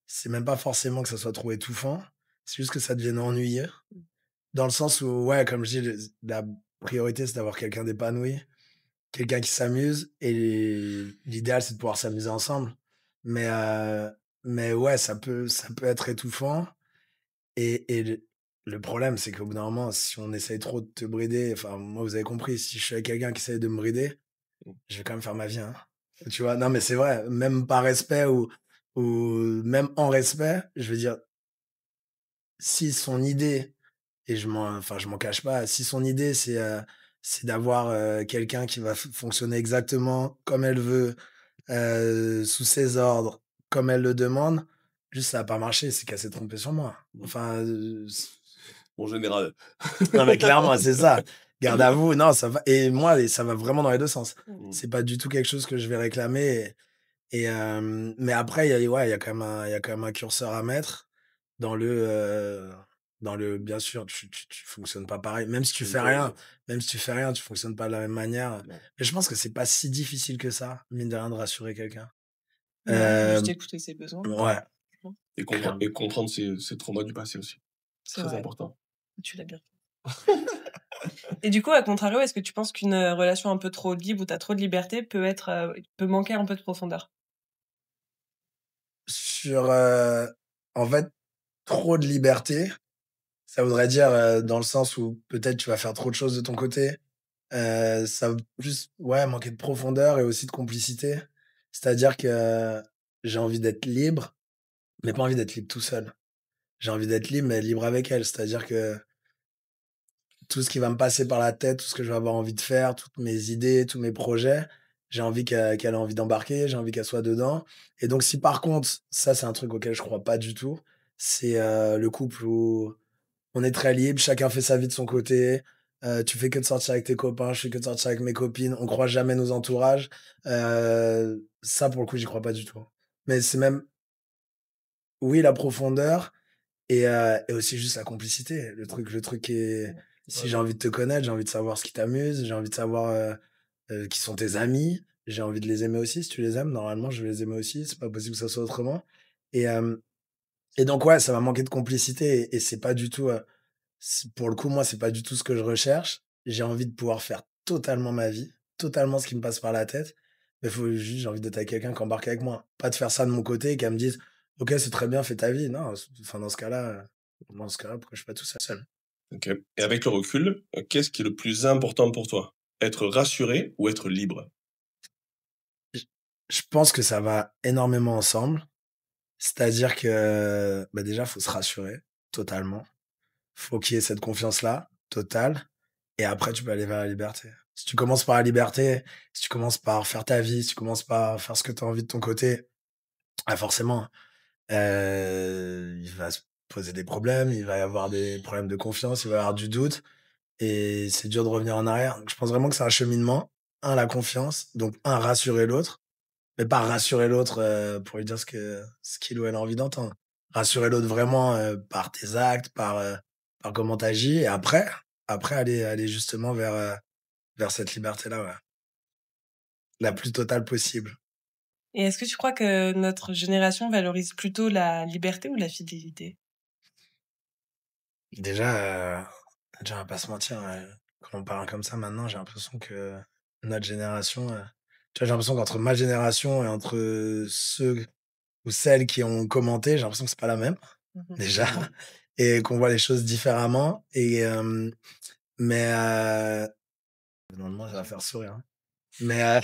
c'est même pas forcément que ça soit trop étouffant, c'est juste que ça devienne ennuyeux. Mmh. Dans le sens où, ouais, comme je dis, la priorité, c'est d'avoir quelqu'un d'épanoui, quelqu'un qui s'amuse, et l'idéal, c'est de pouvoir s'amuser ensemble. Mais, ouais, ça peut être étouffant, et le problème, c'est qu'au bout d'un moment, si on essaye trop de te brider, enfin, moi, vous avez compris, si je suis avec quelqu'un qui essaye de me brider, Mmh. je vais quand même faire ma vie, hein. Tu vois? Non, mais c'est vrai, même par respect, ou même en respect, je veux dire, si son idée et je m'en cache pas. Si son idée, c'est d'avoir quelqu'un qui va fonctionner exactement comme elle veut, sous ses ordres, comme elle le demande, juste ça va pas marcher, c'est qu'elle s'est trompée sur moi. Mmh. Enfin, En général. non mais clairement, c'est ça. Garde à vous, non, ça va. Et moi, ça va vraiment dans les deux sens. Mmh. C'est pas du tout quelque chose que je vais réclamer. Mais après, ouais, il y a quand même un curseur à mettre dans bien sûr, tu fonctionnes pas pareil. Même si tu fais rien, tu fonctionnes pas de la même manière. Non. Mais je pense que c'est pas si difficile que ça, mine de rien, de rassurer quelqu'un. Ouais, faut juste Hem, écouter ses besoins. ouais, clairement. Et comprendre ses traumas du passé aussi. C'est Très vrai, important. tu l'as bien fait. Et du coup, à contrario, est-ce que tu penses qu'une, relation un peu trop libre, où tu as trop de liberté peut manquer un peu de profondeur? Sur, en fait, trop de liberté, ça voudrait dire, dans le sens où peut-être tu vas faire trop de choses de ton côté. Ça va plus, ouais, manquer de profondeur et aussi de complicité. C'est-à-dire que j'ai envie d'être libre, mais pas envie d'être libre tout seul. J'ai envie d'être libre, mais libre avec elle. C'est-à-dire que tout ce qui va me passer par la tête, tout ce que je vais avoir envie de faire, toutes mes idées, tous mes projets, j'ai envie qu'elle ait envie d'embarquer, j'ai envie qu'elle soit dedans. Et donc, si par contre, ça, c'est un truc auquel je crois pas du tout, c'est le couple où on est très libre, chacun fait sa vie de son côté. Tu fais que de sortir avec tes copains, je fais que de sortir avec mes copines, on croise jamais nos entourages. Ça, pour le coup, j'y crois pas du tout. Mais c'est même, oui, la profondeur et aussi juste la complicité. Le truc est, si j'ai envie de te connaître, j'ai envie de savoir ce qui t'amuse, j'ai envie de savoir qui sont tes amis, j'ai envie de les aimer aussi. Si tu les aimes, normalement, je vais les aimer aussi. C'est pas possible que ça soit autrement. Et, euh, et donc, ouais, ça va manquer de complicité et c'est pas du tout. Pour le coup, moi, c'est pas du tout ce que je recherche. J'ai envie de pouvoir faire totalement ma vie, totalement ce qui me passe par la tête. Mais faut juste, j'ai envie d'être avec quelqu'un qui embarque avec moi. Pas de faire ça de mon côté et qu'elle me dise, OK, c'est très bien, fais ta vie. Non, enfin, dans ce cas-là, pourquoi je suis pas tout seul? OK. Et avec le recul, qu'est-ce qui est le plus important pour toi? Être rassuré ou être libre? Je je pense que ça va énormément ensemble. C'est-à-dire que, bah, déjà, faut se rassurer totalement. Faut qu'il y ait cette confiance-là, totale. Et après, tu peux aller vers la liberté. Si tu commences par la liberté, si tu commences par faire ta vie, si tu commences par faire ce que tu as envie de ton côté, ah forcément, il va se poser des problèmes, il va y avoir des problèmes de confiance, il va y avoir du doute et c'est dur de revenir en arrière. Donc je pense vraiment que c'est un cheminement. Un, la confiance, donc un, rassurer l'autre, mais pas rassurer l'autre, pour lui dire ce qu'il ou elle a envie d'entendre. Rassurer l'autre vraiment, par tes actes, par comment tu agis et après aller justement vers cette liberté-là, ouais. La plus totale possible. Et est-ce que tu crois que notre génération valorise plutôt la liberté ou la fidélité? Déjà, déjà, on va pas se mentir, quand on parle comme ça maintenant, j'ai l'impression que notre génération, tu vois, j'ai l'impression qu'entre ma génération et entre ceux ou celles qui ont commenté, j'ai l'impression que c'est pas la même, Mmh. déjà, et qu'on voit les choses différemment mais normalement, ça va faire sourire, hein. Mais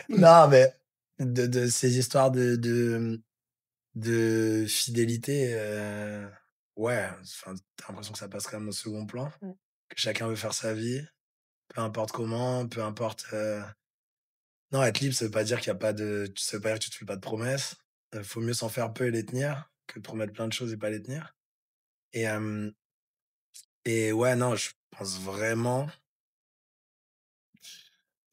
non, mais de ces histoires de fidélité, ouais, enfin, tu l'impression que ça passe quand même au second plan, Mmh. que chacun veut faire sa vie, peu importe comment, peu importe, non, être libre, ça veut pas dire qu'il y a pas de ça veut pas dire que tu te fais pas de promesses. Faut mieux s'en faire peu et les tenir que de promettre plein de choses et pas les tenir et hem et ouais, non, je pense vraiment,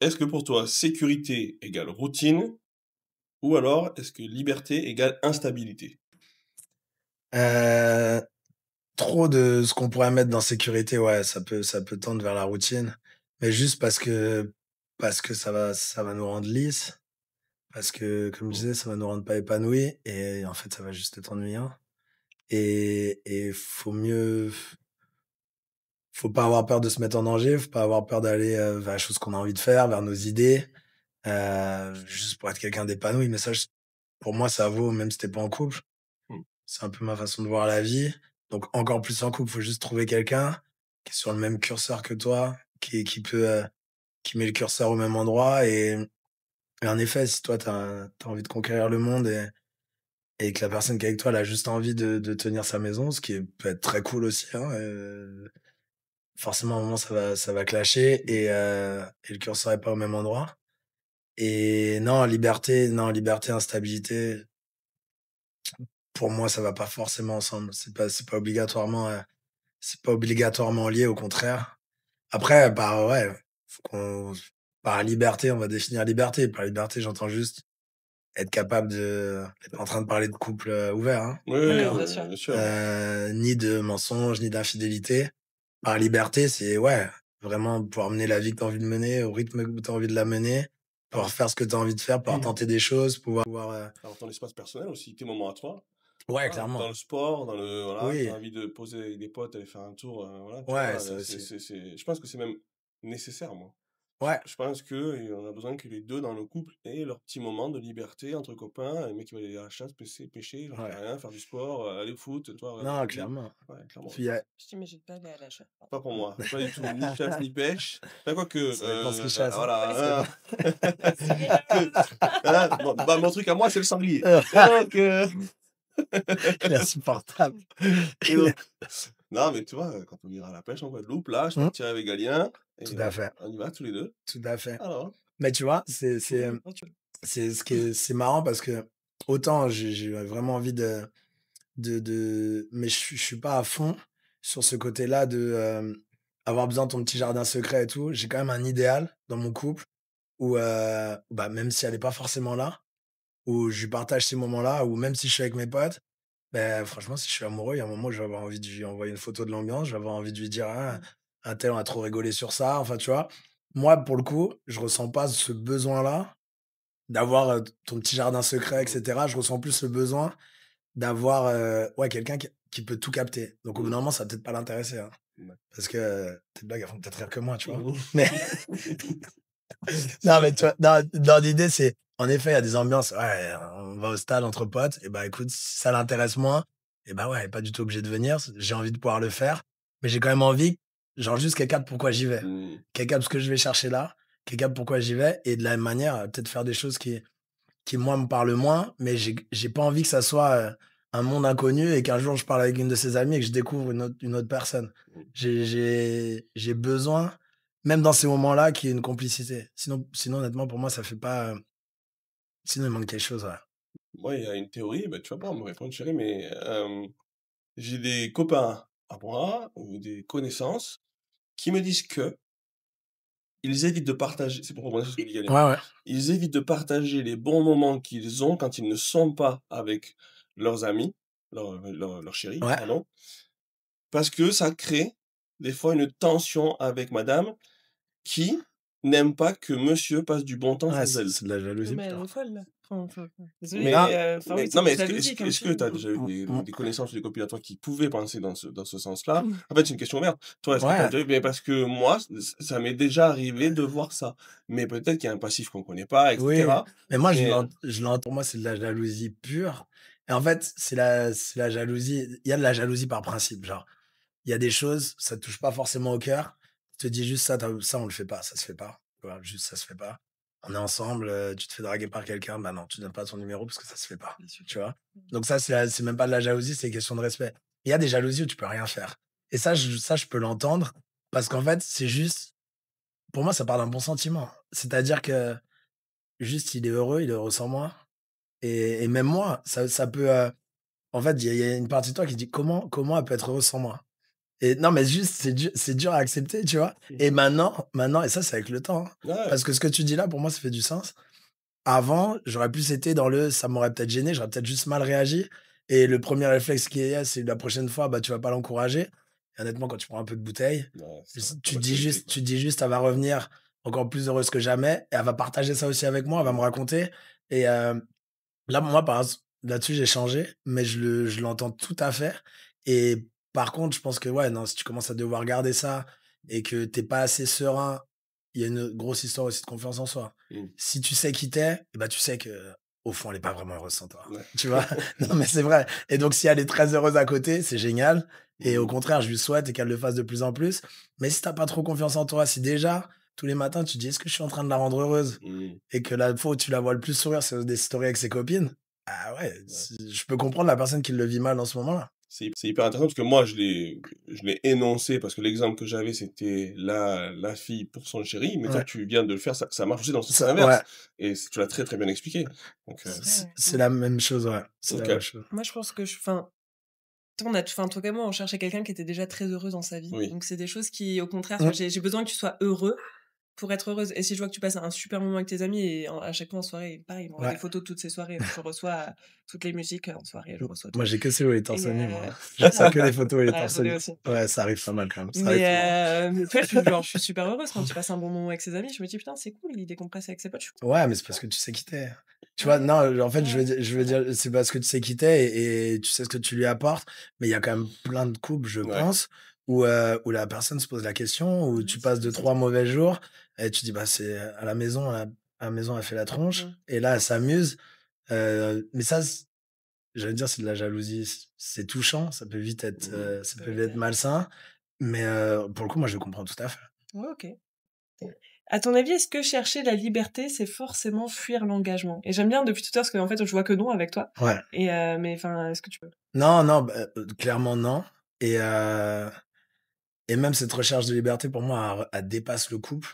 Est-ce que pour toi, sécurité égale routine ou alors est-ce que liberté égale instabilité? heu, trop de ce qu'on pourrait mettre dans sécurité, ouais, ça peut tendre vers la routine, mais juste parce que ça va nous rendre lisses. Parce que, comme je Mmh. disais, ça va nous rendre pas épanouis et en fait, ça va juste être ennuyant et faut pas avoir peur de se mettre en danger, faut pas avoir peur d'aller, vers les choses qu'on a envie de faire, vers nos idées, juste pour être quelqu'un d'épanoui. Mais ça, pour moi, ça vaut même si tu pas en couple. Mmh. C'est un peu ma façon de voir la vie. Donc encore plus en couple, faut juste trouver quelqu'un qui est sur le même curseur que toi, qui met le curseur au même endroit et en effet, si toi, tu as envie de conquérir le monde et que la personne qui est avec toi, elle a juste envie de tenir sa maison, ce qui peut être très cool aussi, hein, forcément, à un moment, ça va clasher et le curseur est pas au même endroit. Et non, liberté, instabilité, pour moi, ça va pas forcément ensemble. C'est pas obligatoirement lié, au contraire. Après, bah, ouais, faut qu'on par liberté, on va définir liberté. Par liberté, j'entends juste être capable d'être en train de parler de couple, ouvert, hein, Oui, oui, Oui, d'accord? bien sûr. bien sûr. Ni de mensonges, ni d'infidélité. Par liberté, c'est, ouais, vraiment pouvoir mener la vie que tu as envie de mener, au rythme que tu as envie de la mener, pouvoir faire ce que tu as envie de faire, pouvoir tenter des choses, pouvoir, Alors, ton espace personnel aussi, tes moments à toi. ouais, Voilà, dans clairement. le sport, voilà, tu Oui, as envie de poser avec des potes, aller faire un tour, voilà, tu ouais, vois, ça aussi. je pense que c'est même nécessaire, moi. Ouais, Je pense qu'on a besoin que les deux dans le couple aient leur petit moment de liberté entre copains, un mec qui va aller à la chasse, pêcher, j'en sais ouais. rien, faire du sport, aller au foot, toi, regarder la Non, télé. clairement. Ouais, clairement. Puis, Je t'imagine pas aller à l'achat. Pas pour moi, pas du tout, ni chasse ni pêche. Enfin, quoique, ça dépend ce qu'ils chassent, hein. Ouais, ça voilà, dépend. hein. Que- hein, bon, bah, mon truc à moi, c'est le sanglier. Donc, Il est insupportable. et donc, non, mais tu vois, quand on ira à la pêche en Guadeloupe, là, je Mmh, partirai avec Galien, tout et à fait, on y va tous les deux. tout à fait. Alors, Mais tu vois, Oui, bien sûr. c'est marrant parce que autant j'ai vraiment envie mais je suis pas à fond sur ce côté-là avoir besoin de ton petit jardin secret et tout. J'ai quand même un idéal dans mon couple où, bah, même si elle est pas forcément là, où je lui partage ces moments-là, ou même si je suis avec mes potes, ben franchement, si je suis amoureux, il y a un moment où je vais avoir envie de lui envoyer une photo de l'ambiance, je vais avoir envie de lui dire: «Ah, Mmh. untel, on a trop rigolé sur ça», enfin, tu vois? Moi, pour le coup, je ressens pas ce besoin-là d'avoir, ton petit jardin secret et mmh, cetera. Je ressens plus le besoin d'avoir, ouais, quelqu'un qui peut tout capter. Donc au bout mmh, d'un moment, ça va peut-être pas l'intéresser, hein, ouais. parce que, tes blagues, elles font peut-être rire que moi, tu vois? Mmh. Mais non, mais tu vois, dans l'idée, c'est en effet, il y a des ambiances, ouais, on va au stade entre potes et bah, écoute, si ça l'intéresse moins et bah, ouais, pas du tout obligé de venir. J'ai envie de pouvoir le faire, mais j'ai quand même envie, genre juste qu'elle capte pourquoi j'y vais. Mmh. Qu'elle capte ce que je vais chercher là, qu'elle capte pourquoi j'y vais et de la même manière, peut-être faire des choses qui moi me parlent moins, mais j'ai pas envie que ça soit, un monde inconnu et qu'un jour je parle avec une de ses amies et que je découvre une autre personne. Mmh. J'ai besoin, même dans ces moments-là, qu'il y ait une complicité. Sinon honnêtement pour moi ça fait pas, sinon il manque quelque chose, ouais. Moi, il y a une théorie, bah, tu vas pas me répondre, chérie, mais j'ai des copains à moi ou des connaissances qui me disent que ils évitent de partager, c'est pour rebondir sur ce que dit Galien, Ouais, ouais. ils évitent de partager les bons moments qu'ils ont quand ils ne sont pas avec leurs amis, leur chérie, Ouais. pardon, parce que ça crée des fois une tension avec madame qui n'aime pas que monsieur passe du bon temps Ouais, sans elle. c'est de la Non, jalousie mais elle plutôt. est folle, là. Désolée, Mais Non, mais enfin, oui, c'est non, de mais la jalousie, comme est-ce tu que tu as dis. déjà eu mmh, mmh, des connaissances ou des copines à toi qui pouvaient penser dans ce sens-là? En fait, c'est une question ouverte. Toi, est-ce que tu as ouais, déjà eu, mais parce que moi, ça m'est déjà arrivé de voir ça. Mais peut-être qu'il y a un passif qu'on connaît pas, et oui, cetera. mais moi Mais je l'entends pour moi c'est de la jalousie pure et en fait, c'est la jalousie, il y a de la jalousie par principe, genre. Il y a des choses, ça te touche pas forcément au cœur. Tu te dis juste ça on le fait pas, ça se fait pas. Voilà, juste ça se fait pas. On est ensemble, tu te fais draguer par quelqu'un, bah non, tu donnes pas ton numéro parce que ça se fait pas, Bien sûr. tu vois? Donc ça, c'est même pas de la jalousie, c'est une question de respect. Il y a des jalousies où tu peux rien faire et ça je peux l'entendre parce qu'en fait, c'est juste pour moi, ça part d'un bon sentiment. C'est-à-dire que juste il est heureux sans moi et même moi, ça peut, en fait, il y a une partie de toi qui dit: «Comment elle peut être heureuse sans moi?» Et non, mais juste, c'est dur à accepter, tu vois? Et mmh maintenant et ça, c'est avec le temps, hein, ouais, parce que ce que tu dis là, pour moi, ça fait du sens. Avant, j'aurais plus été dans ça m'aurait peut-être gêné, j'aurais peut-être juste mal réagi et le premier réflexe qui est, c'est la prochaine fois, bah, tu vas pas l'encourager et honnêtement, quand tu prends un peu de bouteille, ouais, ça va te irriter, quoi. tu te dis juste: «Elle va revenir encore plus heureuse que jamais et elle va partager ça aussi avec moi, elle va me Mmh. raconter» et là, moi, là-dessus, j'ai changé, mais je l'entends tout à fait et par contre, je pense que, ouais, non, si tu commences à devoir garder ça et que t'es pas assez serein, il y a une grosse histoire aussi de confiance en soi. Mmh. Si tu sais qui tu es, bah, tu sais que au fond, elle est pas vraiment heureuse sans toi. Ouais. Tu vois? Non, mais c'est vrai et donc si elle est très heureuse à côté, c'est génial et au Mmh. contraire, je lui souhaite et qu'elle le fasse de plus en plus. Mais si t'as pas trop confiance en toi, si déjà, tous les matins, tu te dis: «Est-ce que je suis en train de la rendre heureuse?» Mmh. et que la fois où tu la vois le plus sourire, c'est des stories avec ses copines, Ah ouais, Ouais. je peux comprendre la personne qui le vit mal en ce moment-là. C'est hyper intéressant parce que moi, je l'ai énoncé parce que l'exemple que j'avais, c'était la fille pour son chéri, mais toi, Ouais, tu viens de le faire, ça marche aussi dans le sens ça, ouais, inverse. Et tu l'as très très bien expliqué. Donc, C'est vrai, ouais. c'est la même chose, ouais. C'est la ok, même chose. Moi, je pense que enfin, toi comme moi, on cherchait quelqu'un qui était déjà très heureux dans sa vie. oui. Donc, c'est des choses qui, au contraire, tu vois, Mm. j'ai besoin que tu sois heureux pour être heureuse. Et si je vois que tu passes un super moment avec tes amis, et à chaque fois en soirée, pareil, il m'envoie des Ouais. photos de toutes ces soirées. Je reçois toutes les musiques en soirée, je reçois tout. Moi, j'ai que celui où il est torse Et nu, moi. Je reçois que les photos où il est ouais, torse j'en ai nu. aussi. Ouais, ça arrive pas mal quand même. Ça arrive Mais, souvent. tu vois, je suis super heureuse quand tu passes un bon moment avec ses amis. Je me dis, putain, c'est cool, il décompresse avec ses potes. Je suis Ouais, mais c'est tu parce vois. que tu sais qui t'es. Tu vois, Ouais, non, en fait, ouais, je c'est veux vrai. dire, c'est parce que tu sais qui t'es et tu sais ce que tu lui apportes. Mais il y a quand même plein de couples, je Ouais. pense, où la personne se pose la question, où Ouais, tu c'est passes deux, possible. trois mauvais jours et tu dis, bah, c'est à la maison, à la maison, elle fait la tronche. Mm. Et là, elle s'amuse. Mais ça, j'allais dire, c'est de la jalousie. C'est touchant. Ça peut Peut vite être être. malsain. Mais pour le coup, moi, je le comprends tout à fait. Ouais, ok. À ton avis, est-ce que chercher la liberté, c'est forcément fuir l'engagement? Et j'aime bien depuis tout à l'heure, parce qu'en fait, je vois que non avec toi. Ouais. Et, mais enfin, est-ce que tu peux? Non, non, bah, clairement non. Et, euh, et même cette recherche de liberté, pour moi, elle dépasse le couple.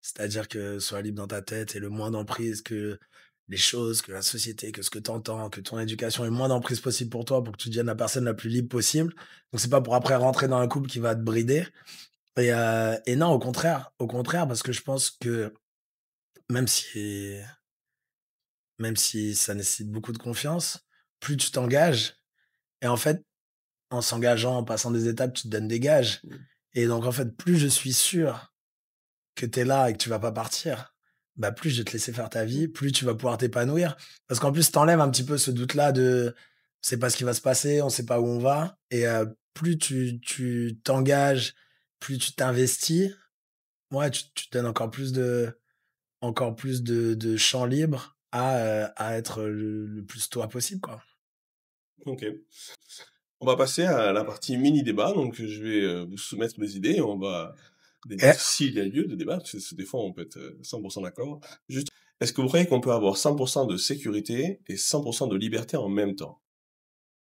C'est-à-dire que sois libre dans ta tête et le moins d'emprise que les choses, que la société, que ce que tu entends, que ton éducation ait le moins d'emprise possible pour toi pour que tu deviennes la personne la plus libre possible. Donc, c'est pas pour après rentrer dans un couple qui va te brider. Et non, au contraire, parce que je pense que même si, même si ça nécessite beaucoup de confiance, plus tu t'engages, et en fait, en s'engageant, en passant des étapes, tu te donnes des gages. Mm. Et donc, en fait, plus je suis sûr que tu es là et que tu vas pas partir, bah, plus je vais te laisser faire ta vie, plus tu vas pouvoir t'épanouir. Parce qu'en plus, t'enlèves un petit peu ce doute-là de on sait pas ce qui va se passer, on sait pas où on va. Et plus tu t'engages, plus tu t'investis, ouais, tu te donnes encore plus de champ libre à être le plus toi possible, quoi. Ok. On va passer à la partie mini-débat. Donc, je vais vous soumettre des idées. On va Et débattre s'il y a lieu de débat, parce que des fois, on peut être 100% d'accord. Juste, est-ce que vous croyez qu'on peut avoir 100% de sécurité et 100% de liberté en même temps?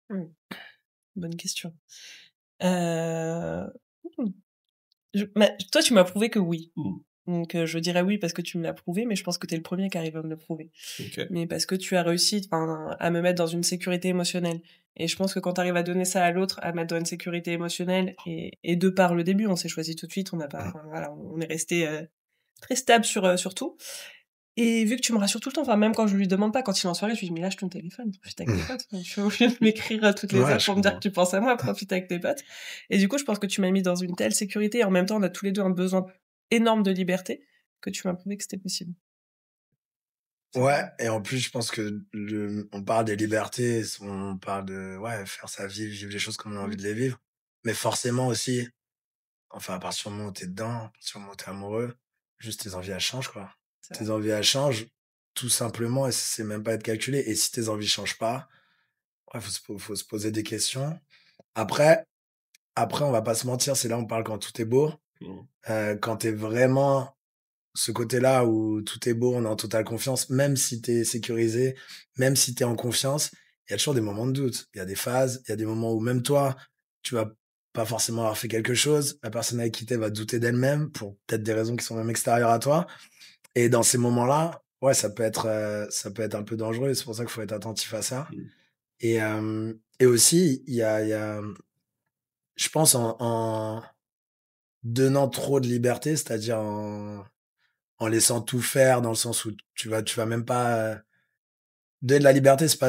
Hmm, bonne question. Euh... hmm, toi, tu m'as prouvé que oui. Hmm. Donc, je dirais oui parce que tu me l'as prouvé, mais je pense que t'es le premier qui arrive à me le prouver. Ok. Mais parce que tu as réussi, enfin, à me mettre dans une sécurité émotionnelle. Et je pense que quand tu arrives à donner ça à l'autre, à mettre dans une sécurité émotionnelle, et de par le début, on s'est choisi tout de suite, on n'a pas, enfin, voilà, on est resté très stable sur tout. Et vu que tu me rassures tout le temps, enfin, même quand je lui demande pas, quand il est en soirée, je lui dis, mais lâche ton téléphone, profite avec tes potes. Tu vois, au lieu de m'écrire à toutes les ouais, heures je pour me dire comprends. que tu penses à moi, profite avec tes potes. Et du coup, je pense que tu m'as mis dans une telle sécurité, et en même temps, on a tous les deux un besoin énorme de liberté, que tu m'as prouvé que c'était possible. Ouais, et en plus, je pense que on parle des libertés, on parle de ouais, faire sa vie, vivre les choses comme on a envie Mm. de les vivre. Mais forcément aussi, enfin, à partir du moment où t'es dedans, à partir du moment où t'es amoureux, juste tes envies, elles changent, quoi. C'est vrai. Tes envies, elles changent, tout simplement, et c'est même pas être calculé. Et si tes envies changent pas, ouais, faut se poser des questions. Après, on va pas se mentir, c'est là où on parle quand tout est beau. Hmm. Quand t'es vraiment ce côté-là où tout est beau, on est en totale confiance, même si tu es sécurisé, même si tu es en confiance, il y a toujours des moments de doute. Il y a des phases, il y a des moments où même toi, tu vas pas forcément avoir fait quelque chose. La personne avec qui tu es va douter d'elle-même pour peut-être des raisons qui sont même extérieures à toi. Et dans ces moments-là, ouais, ça peut être un peu dangereux. C'est pour ça qu'il faut être attentif à ça. Hmm. Et aussi, il y a, je pense, en donnant trop de liberté, c'est-à-dire en laissant tout faire dans le sens où tu vas même pas donner de la liberté, c'est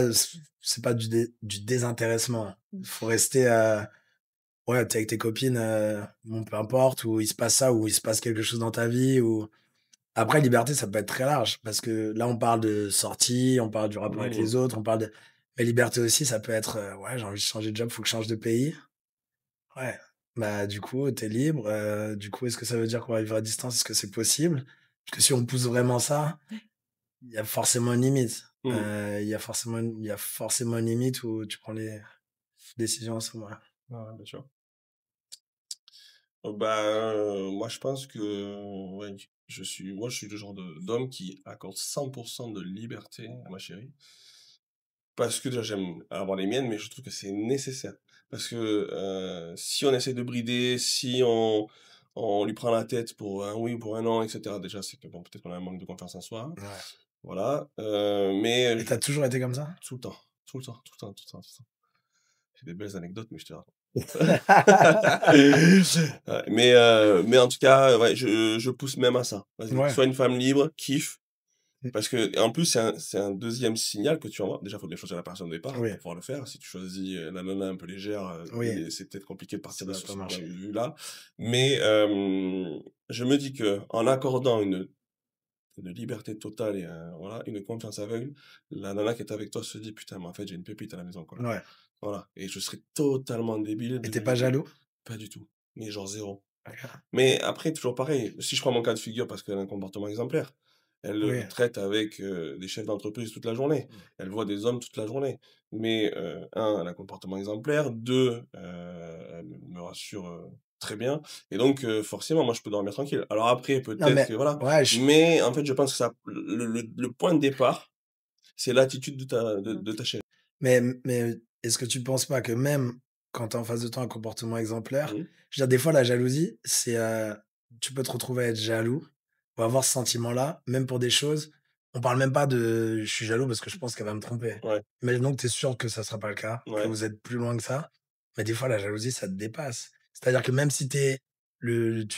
pas du désintéressement. Mm. Il faut rester ouais, t'es avec tes copines, bon, peu importe, où il se passe ça, où il se passe quelque chose dans ta vie, ou après liberté, ça peut être très large parce que là on parle de sortie, on parle du rapport avec Hmm. les autres, on parle de mais liberté aussi, ça peut être ouais, j'ai envie de changer de job, faut que je change de pays. Ouais. Bah du coup, t'es libre, du coup, est-ce que ça veut dire qu'on va vivre à distance? Est-ce que c'est possible? Parce que si on pousse vraiment ça, il y a forcément une limite. Hmm. Il y a forcément une limite où tu prends les décisions à ce moment-là. Ouais, bien sûr. Bah, moi, je pense que, ouais, moi, je suis le genre d'homme qui accorde 100% de liberté à ma chérie. Parce que déjà, j'aime avoir les miennes, mais je trouve que c'est nécessaire. Parce que si on essaie de brider, si on lui prend la tête pour un oui, pour un non, etc., déjà, c'est que bon, peut-être qu'on a un manque de confiance en soi. Ouais. Voilà. Mais Et t'as toujours été comme ça? tout le temps, tout le temps, tout le temps, tout le temps, tout le temps. J'ai des belles anecdotes, mais je te raconte. Ouais, mais en tout cas, ouais, je pousse même à ça. Vas-y, Ouais. sois une femme libre, kiffe. Parce que, et en plus, c'est un deuxième signal que tu envoies. Déjà, il faut bien choisir la personne au départ Oui, pour pouvoir le faire. Si tu choisis la nana un peu légère, oui, c'est peut-être compliqué de partir ça de va sur pas ce point de marcher. vue-là. Mais je me dis que en accordant une liberté totale et voilà, une confiance aveugle, la nana qui est avec toi se dit, putain, mais en fait, j'ai une pépite à la maison, quoi. Ouais. Voilà. Et je serais totalement débile Et de t'es lui pas dire, jaloux? pas du tout. Mais genre zéro. OK. Mais après, toujours pareil, si je prends mon cas de figure parce qu'elle a un comportement exemplaire, elle Oui. traite avec des chefs d'entreprise toute la journée, elle voit des hommes toute la journée. Mais un, elle a un comportement exemplaire, deux, elle me rassure très bien, et donc forcément, moi, je peux dormir tranquille. Alors après, Non, peut-être mais que voilà, ouais, je mais en fait, je pense que ça, le point de départ, c'est l'attitude de ta chérie. mais est-ce que tu penses pas que même quand tu as en face de toi un comportement exemplaire, Mhm. je veux dire, des fois, la jalousie, c'est, tu peux te retrouver à être jaloux ou avoir ce sentiment-là, même pour des choses on parle même pas de: «Je suis jaloux parce que je pense qu'elle va me tromper». Ouais, Imaginons que tu es sûr que ça sera pas le cas, que ouais, vous êtes plus loin que ça, mais des fois, la jalousie, ça te dépasse. C'est-à-dire que même si tu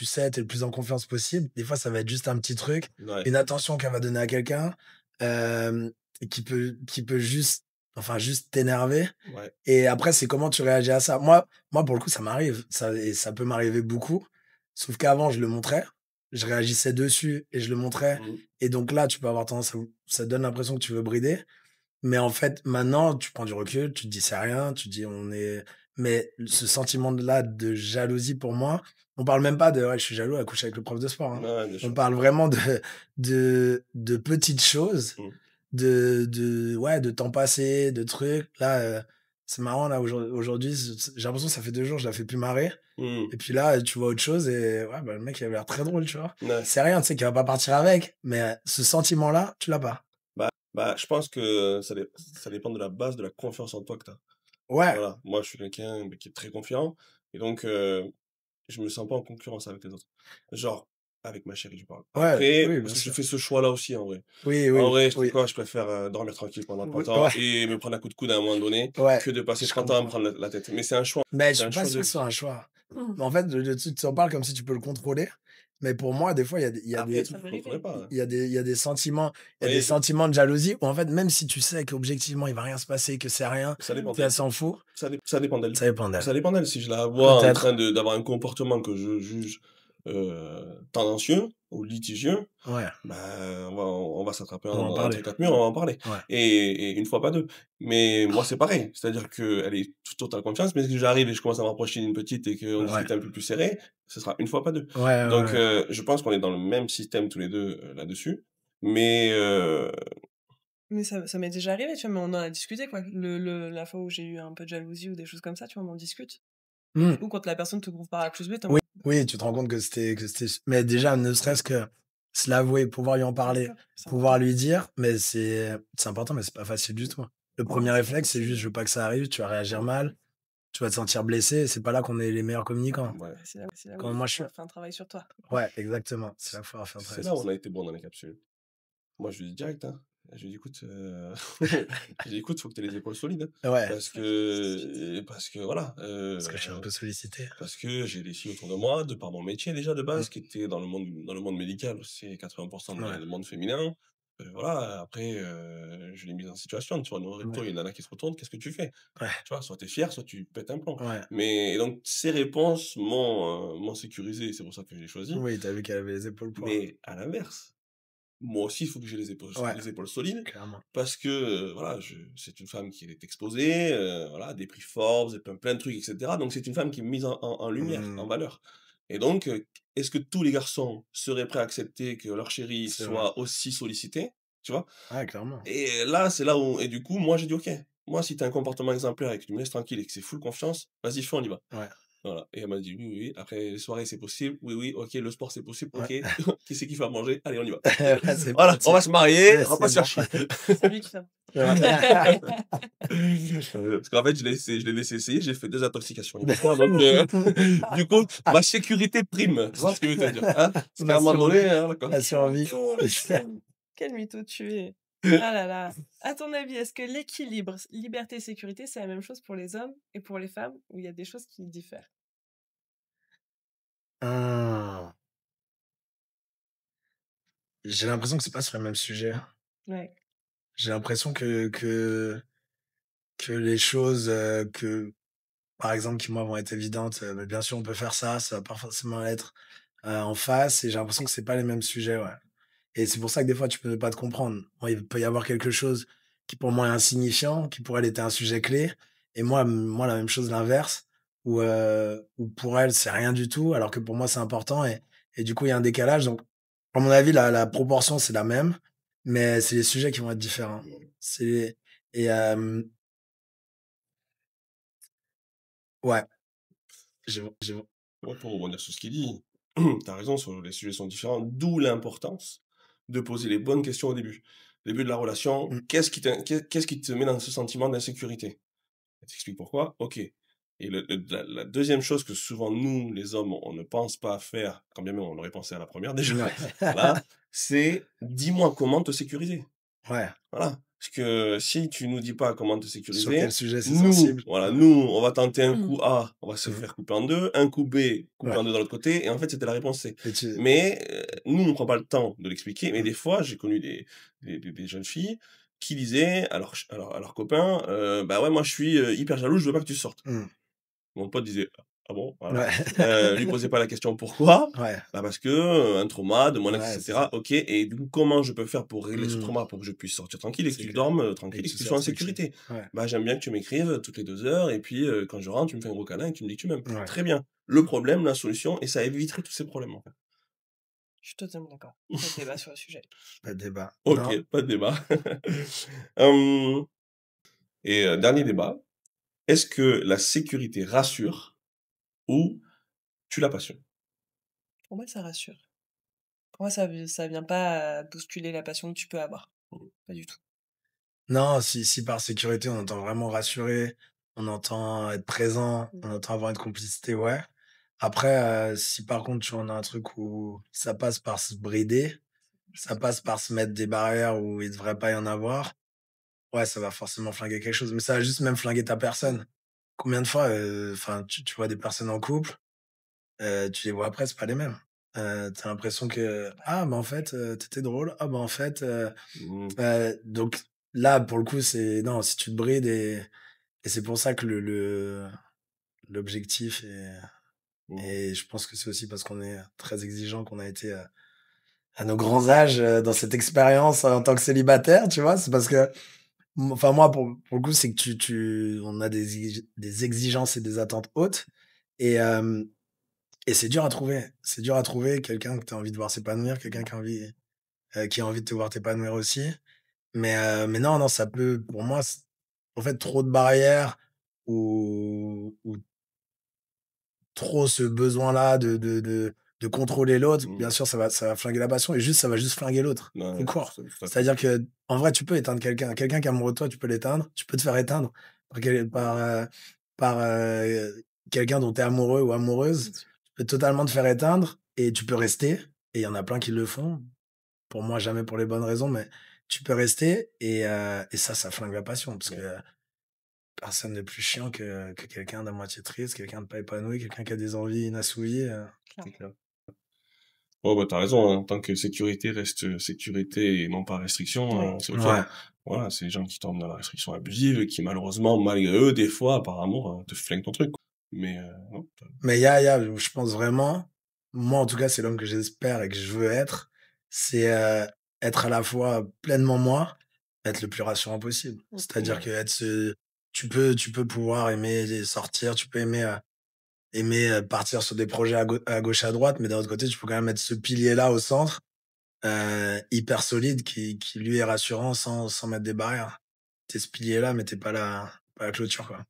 sais, tu es le plus en confiance possible, des fois, ça va être juste un petit truc, ouais, une attention qu'elle va donner à quelqu'un, hem, et qui peut juste enfin, juste t'énerver ouais. et après, c'est comment tu réagis à ça. Moi, pour le coup, ça m'arrive, ça et ça peut m'arriver beaucoup, sauf qu'avant, je le montrais, je réagissais dessus et je le montrais Mhm. et donc là, tu peux avoir tendance à ça donne l'impression que tu veux brider, mais en fait, maintenant, tu prends du recul, tu te dis: «C'est rien», tu te dis: «On est» mais ce sentiment-là de jalousie pour moi, on parle même pas de: «Ouais, je suis jaloux, elle couche avec le prof de sport», hein. Ouais, bien On sûr. parle vraiment de petites choses, Mhm. de ouais, de temps passé, de trucs. Là, c'est marrant là aujourd'hui, j'ai l'impression que ça fait 2 jours, je la fais plus marrer Mhm. et puis là, tu vois autre chose et ouais, bah, le mec il avait l'air très drôle, tu vois? Ouais. C'est rien, tu sais qu'il va pas partir avec, mais ce sentiment-là, tu l'as pas. Bah, je pense que ça dépend de la base de la confiance en toi que tu as. Ouais, Voilà, moi, je suis quelqu'un, qui est très confiant, et donc je me sens pas en concurrence avec les autres. Genre, avec ma chérie, je parle. ouais, Après, oui, parce bien que j'ai sûr. fait ce choix-là aussi, en vrai. Oui, En oui, vrai, je sais oui. quoi? Je préfère dormir tranquille pendant Oui, 30 ans ouais, et me prendre un coup de coude à un moment donné ouais, que de passer je 30 ans à me comprends. prendre la tête. Mais c'est un choix. Mais je C'est suis un pas choix de sûr que ce soit vie. un choix. Mais en fait, tu t'en parles comme si tu peux le contrôler. Mais pour moi, des fois, Après, il y a des trucs que je ne contrôlais pas, hein. il y a des sentiments, il y a des Oui, sentiments de jalousie où en fait, même si tu sais qu'objectivement, il va rien se passer, que c'est rien, ça dépend qu'elle d'elle. s'en fout, Ça dépend d'elle. ça dépend d'elle. Ça dépend d'elle. Si je la vois en train Peut-être. d'avoir un comportement que je juge tendancieux ou litigieux, Ouais, bah, on va s'attraper on va en entre parler. quatre murs, on va en parler. Ouais. Et une fois, pas deux. Mais moi, c'est pareil. C'est-à-dire qu'elle est toute totale confiance, mais si j'arrive et je commence à m'approcher d'une petite et qu'on Ouais. discute un peu plus serré, ce sera une fois, pas deux. Ouais, ouais, Donc, ouais. je pense qu'on est dans le même système tous les deux là-dessus. Mais Mais ça m'est déjà arrivé, tu vois? Mais on en a discuté, quoi. La fois où j'ai eu un peu de jalousie ou des choses comme ça, tu vois? On en discute. Et du Mmh. coup, quand la personne te prouve par A plus B, tu es en Oui, mode: oui, tu te rends compte que c'était mais déjà, ne serait-ce que se l'avouer, pouvoir lui en «Bien parler, sûr, c'est pouvoir important». lui dire, mais c'est important, mais c'est pas facile du tout. Le Non, premier c'est pas réflexe, c'est juste: facile. «Je veux pas que ça arrive», tu vas réagir mmh, mal, tu vas te sentir blessé et c'est pas là qu'on est les meilleurs communicants. ouais, Bah, c'est là où Quand il faut moi je suis pouvoir faire un travail sur toi. ouais, exactement, c'est c'est là qu'il faut faire un c'est travail là sur où on ça. a été bon dans les capsules. Moi, je lui dis direct, hein. Je lui dis: «Écoute, je lui dis: «Écoute, faut que tu aies les épaules solides, hein, Ouais, parce C'est vrai qu'il faut se suffire. que voilà, parce que je suis un peu sollicité. parce que j'ai des filles autour de moi, de par mon métier déjà de base, Mmh, qui était dans le monde médical, c'est 80 ouais, le monde féminin. Voilà, après, je l'ai mise en situation, tu vois? Dans le ouais, recto, il y a une nana qui se retourne, qu'est-ce que tu fais? ouais, Tu vois? Soit tu es fier, soit tu pètes un plomb. ouais. Mais et donc ces réponses m'ont sécurisé, c'est pour ça que je l'ai choisi. Oui, tu as vu qu'elle avait les épaules pour. Mais à l'inverse, moi aussi, il faut que j'ai Ouais, les épaules solides clairement. parce que, voilà, c'est une femme qui est exposée, voilà, des prix Forbes, plein de trucs, et cetera. Donc c'est une femme qui est mise en lumière, en Mmh, valeur. Et donc, est-ce que tous les garçons seraient prêts à accepter que leur chérie c'est vrai. soit aussi sollicitée? Tu vois? Ouais, clairement. Et là, c'est là où, et du coup, moi, j'ai dit: «OK, moi, si tu as un comportement exemplaire et que tu me laisses tranquille et que c'est full confiance, vas-y, fais, on y va». Ouais. Voilà. Et elle m'a dit: «Oui, oui, oui. Après les soirées, c'est possible. Oui, oui, OK, le sport, c'est possible. OK. Ouais. Qui c'est qui fait à manger? Allez, on y va». Ouais, c'est Voilà, on va se marier, on va pas c'est se faire bon. chier. C'est lui qui fait. Ouais. Parce qu'en fait, je l'ai laissé essayer, j'ai fait 2 intoxications hier donc du coup, ma sécurité prime. Tu vois ce que je veux te dire, hein? Parce qu'à Ma un moment donné, survie, hein, d'accord. la survie. Quel mytho tu es. Ah là là. À ton avis, est-ce que l'équilibre, liberté et sécurité, c'est la même chose pour les hommes et pour les femmes, ou il y a des choses qui diffèrent? Ah, j'ai l'impression que c'est pas sur le même sujet. Ouais. J'ai l'impression que les choses, par exemple, qui moi vont être évidentes, bah, bien sûr on peut faire ça, ça va pas forcément être, en face et j'ai l'impression que c'est pas les mêmes sujets, ouais. Et c'est pour ça que des fois tu peux ne pas te comprendre. Moi, il peut y avoir quelque chose qui pour moi est insignifiant, qui pour elle était un sujet clé et moi la même chose l'inverse où pour elle c'est rien du tout alors que pour moi c'est important et du coup il y a un décalage donc à mon avis la proportion c'est la même, mais c'est les sujets qui vont être différents. C'est et ouais, j'ai Ouais, pour rebondir sur ce qu'il dit, tu as raison, les sujets sont différents, d'où l'importance de poser les bonnes questions au début. Début de la relation, mmh, qu'est-ce qui te met dans ce sentiment d'insécurité? Elle t'explique pourquoi, OK. Et la 2e chose que souvent nous, les hommes, on ne pense pas à faire, quand bien même on aurait pensé à la première déjà, ouais. voilà, c'est: «Dis-moi comment te sécuriser». Ouais, Voilà, parce que si tu nous dis pas comment te sur quel sécuriser, sujet c'est nous, sensible. voilà, Ouais. nous, on va tenter un Mmh. coup A, on va se Mmh, faire couper en 2, un coup B, couper ouais en 2 de l'autre côté et en fait, c'était la réponse C. et tu Mais, nous, on prend pas le temps de l'expliquer, mais mmh, des fois, j'ai connu des jeunes filles qui disaient à leurs copains, «Bah, ouais, moi, je suis, hyper jaloux, je veux pas que tu sortes». mmh, Mon pote disait: «Ah bon?» voilà. ouais. Lui posait pas la question pourquoi? Ouais, Bah, parce que, un trauma de mon ex et ouais, c'est ça. cetera. OK et du coup, comment je peux faire pour régler ce Mmh, trauma? Pour que je puisse sortir tranquille et que c'est tu clair dormes, et tranquille que et que tu tu sois sors en tranquille. sécurité? Ouais, Bah, j'aime bien que tu m'écrives toutes les 2 heures et puis, quand je rentre, tu me fais un gros câlin et tu me dis que tu m'aimes. ouais, Très bien. Le problème, la solution et ça éviterait tous ces problèmes, en fait. Je suis totalement d'accord. Pas de débat sur le sujet. pas de débat. Non, OK, pas de débat. Hem et dernier débat, est-ce que la sécurité rassure ou tue la passion? Pour moi, ça rassure. Pour moi, ça vient pas bousculer la passion que tu peux avoir. Pas du tout. non, si par sécurité, on entend vraiment rassurer, on entend être présent, Mmh. on entend avoir une complicité, ouais. Après, si par contre, tu vois, on a un truc où ça passe par se brider, ça passe par se mettre des barrières où il devrait pas y en avoir, ouais, ça va forcément flinguer quelque chose, mais ça va juste même flinguer ta Mmh. personne. Combien de fois, enfin, tu vois des personnes en couple, tu les vois après, c'est pas les mêmes. Tu l'impression que: «Ah, bah, en fait, tu drôle. Ah, bah, en fait, Mmh, donc là, pour le coup, c'est non, si tu te brides et c'est pour ça que l'objectif mmh. et je pense que c'est aussi parce qu'on est très exigeant qu'on a été, à nos grands âges, dans cette expérience en tant que célibataire, tu vois? C'est parce que enfin moi, pour le coup, c'est que tu on a des exigences et des attentes hautes et hem et c'est dur à trouver. C'est dur à trouver quelqu'un que tu as envie de voir s'épanouir, quelqu'un qui a envie de te voir t'épanouir aussi. Mais non, non, ça peut pour moi, en fait, trop de barrières ou trop ce besoin-là de contrôler l'autre, bien Mmh. sûr, ça va flinguer la passion et juste ça va juste flinguer l'autre, tout Ouais, court. tout à fait. C'est-à-dire que en vrai, tu peux éteindre quelqu'un. Quelqu'un qui est amoureux de toi, tu peux l'éteindre. Tu peux te faire éteindre par quelqu'un dont tu es amoureux ou amoureuse. Bien sûr. Tu peux totalement te faire éteindre et tu peux rester et il y en a plein qui le font. Pour moi, jamais pour les bonnes raisons, mais tu peux rester et ça flingue la passion parce que Ouais, personne n'est plus chiant que quelqu'un d'à moitié triste, quelqu'un de pas épanoui, quelqu'un qui a des envies inassouvies, c'est Clairement. clair. Oh, bah, tu as raison, hein, tant que sécurité reste, sécurité et non pas restriction, Oui. c'est OK, Ouais, hein. Voilà, c'est les gens qui tombent dans la restriction abusive et qui malheureusement, malgré eux, des fois, par amour, te flinguent ton truc, quoi. Mais non, mais je pense vraiment, moi en tout cas, c'est l'homme que j'espère et que je veux être, c'est, être à la fois pleinement moi, être le plus rassurant possible. Mmh. C'est-à-dire ouais. que être ce tu peux pouvoir aimer sortir, tu peux aimer, partir sur des projets à gauche, à droite, mais d'un autre côté, tu peux quand même être ce pilier-là au centre, hyper solide qui lui est rassurant sans mettre des barrières. Tu ce pilier-là, mais t'es pas la clôture, quoi.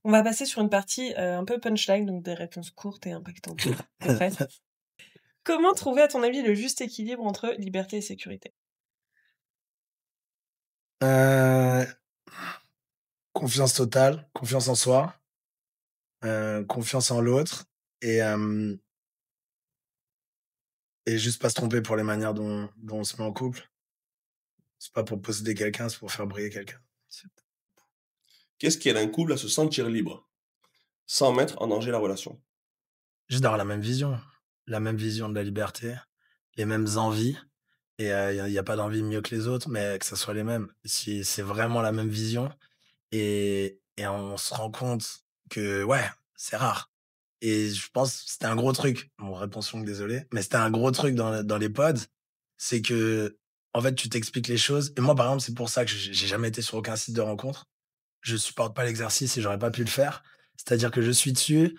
On va passer sur une partie, un peu punchline, donc des réponses courtes et impactantes. Tu es prêt? Comment trouver, à ton avis, le juste équilibre entre liberté et sécurité? Heu, Confiance totale, confiance en soi, confiance en l'autre et hem et juste pas se tromper pour les manières dont on se met en couple. C'est pas pour posséder quelqu'un, c'est pour faire briller quelqu'un. C'est Qu'est-ce qui aide un couple à se sentir libre, sans mettre en danger la relation? juste d'avoir la même vision de la liberté, les mêmes envies et il y a pas d'envie mieux que les autres, mais que ça soit les mêmes. Si c'est vraiment la même vision et on se rend compte que, ouais, c'est rare et je pense que c'était un gros truc. Bon, réponse longue, désolé, mais c'était un gros truc dans les pods, c'est que en fait, tu t'expliques les choses et moi, par exemple, c'est pour ça que j'ai jamais été sur aucun site de rencontre. Je supporte pas l'exercice et j'aurais pas pu le faire. C'est-à-dire que je suis dessus,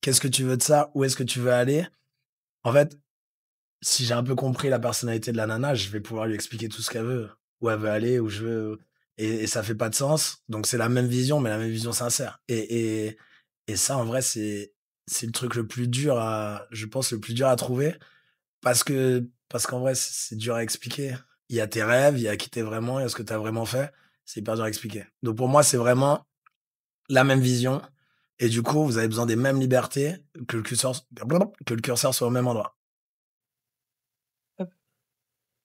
qu'est-ce que tu veux de ça? Où est-ce que tu veux aller? En fait, si j'ai un peu compris la personnalité de la nana, je vais pouvoir lui expliquer tout ce qu'elle veut, où elle veut aller, où je veux et ça fait pas de sens. Donc c'est la même vision, mais la même vision sincère et ça, en vrai, c'est le truc le plus dur à je pense, le plus dur à trouver parce qu'en vrai, c'est dur à expliquer. Il y a tes rêves, il y a qui tu es vraiment, il y a ce que tu as vraiment fait. C'est hyper dur à expliquer. Donc pour moi, c'est vraiment la même vision et du coup, vous avez besoin des mêmes libertés, que le curseur soit au même endroit. Hop.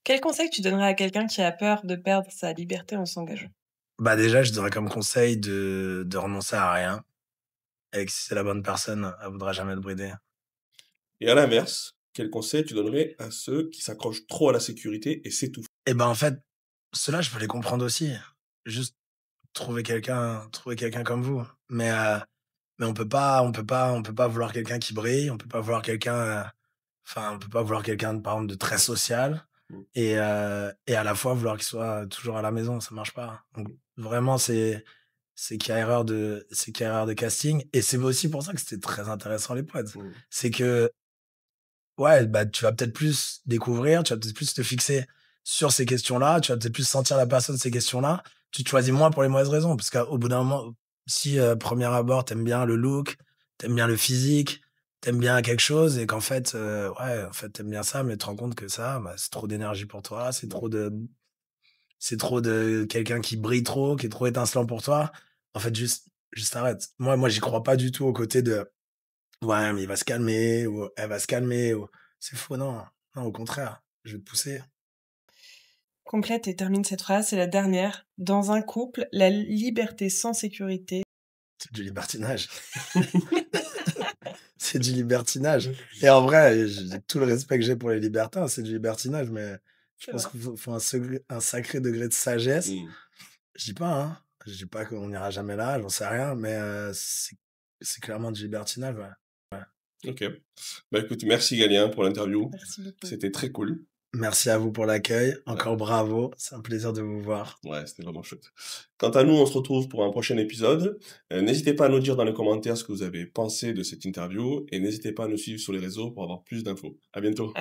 Quel conseil tu donnerais à quelqu'un qui a peur de perdre sa liberté en s'engageant? Bah, déjà, je donnerais comme conseil de renoncer à rien et que si c'est la bonne personne, elle voudra jamais te brider. Et à l'inverse, quel conseil tu donnerais à ceux qui s'accrochent trop à la sécurité et s'étouffent? Et ben, en fait, ceux-là, je peux les comprendre aussi. Juste trouver quelqu'un comme vous. Mais on peut pas vouloir quelqu'un qui brille, on peut pas vouloir quelqu'un, enfin, on peut pas vouloir quelqu'un, par exemple, de très social Mmh. et à la fois vouloir qu'il soit toujours à la maison, ça marche pas. Donc vraiment, c'est qu'il y a erreur de casting et c'est aussi pour ça que c'était très intéressant les pods. Mmh. C'est que, ouais, bah, tu vas peut-être plus découvrir, tu vas peut-être plus te fixer sur ces questions-là, tu vas peut-être plus sentir la personne ces questions-là. Tu te choisis moins pour les mauvaises raisons parce qu'au bout d'un moment, si, premier abord, t'aimes bien le look, t'aimes bien le physique, t'aimes bien quelque chose et qu'en fait, ouais, en fait, tu bien ça, mais tu te rends compte que ça, bah, c'est trop d'énergie pour toi, c'est trop de quelqu'un qui brille trop, qui est trop étincelant pour toi. En fait, juste arrête. Moi, j'y crois pas du tout au côté de ouais, mais il va se calmer ou elle va se calmer ou c'est faux, non. Non, au contraire, je vais te pousser. Complète et termine cette phrase, c'est la dernière. Dans un couple, la liberté sans sécurité. C'est du libertinage. C'est du libertinage. Et en vrai, j'ai tout le respect que j'ai pour les libertins, c'est du libertinage, mais je C'est pense vrai. qu'il faut un sacré degré de sagesse. Mmh. Je dis pas, hein, je dis pas qu'on n'ira jamais là, j'en sais rien, mais c'est clairement du libertinage, ouais. OK. Bah, écoute, merci Galien pour l'interview. Merci beaucoup. C'était très cool. Merci à vous pour l'accueil. Ouais. Encore bravo. C'est un plaisir de vous voir. Ouais, c'était vraiment chouette. Quant à nous, on se retrouve pour un prochain épisode. N'hésitez pas à nous dire dans les commentaires ce que vous avez pensé de cette interview et n'hésitez pas à nous suivre sur les réseaux pour avoir plus d'infos. À bientôt. À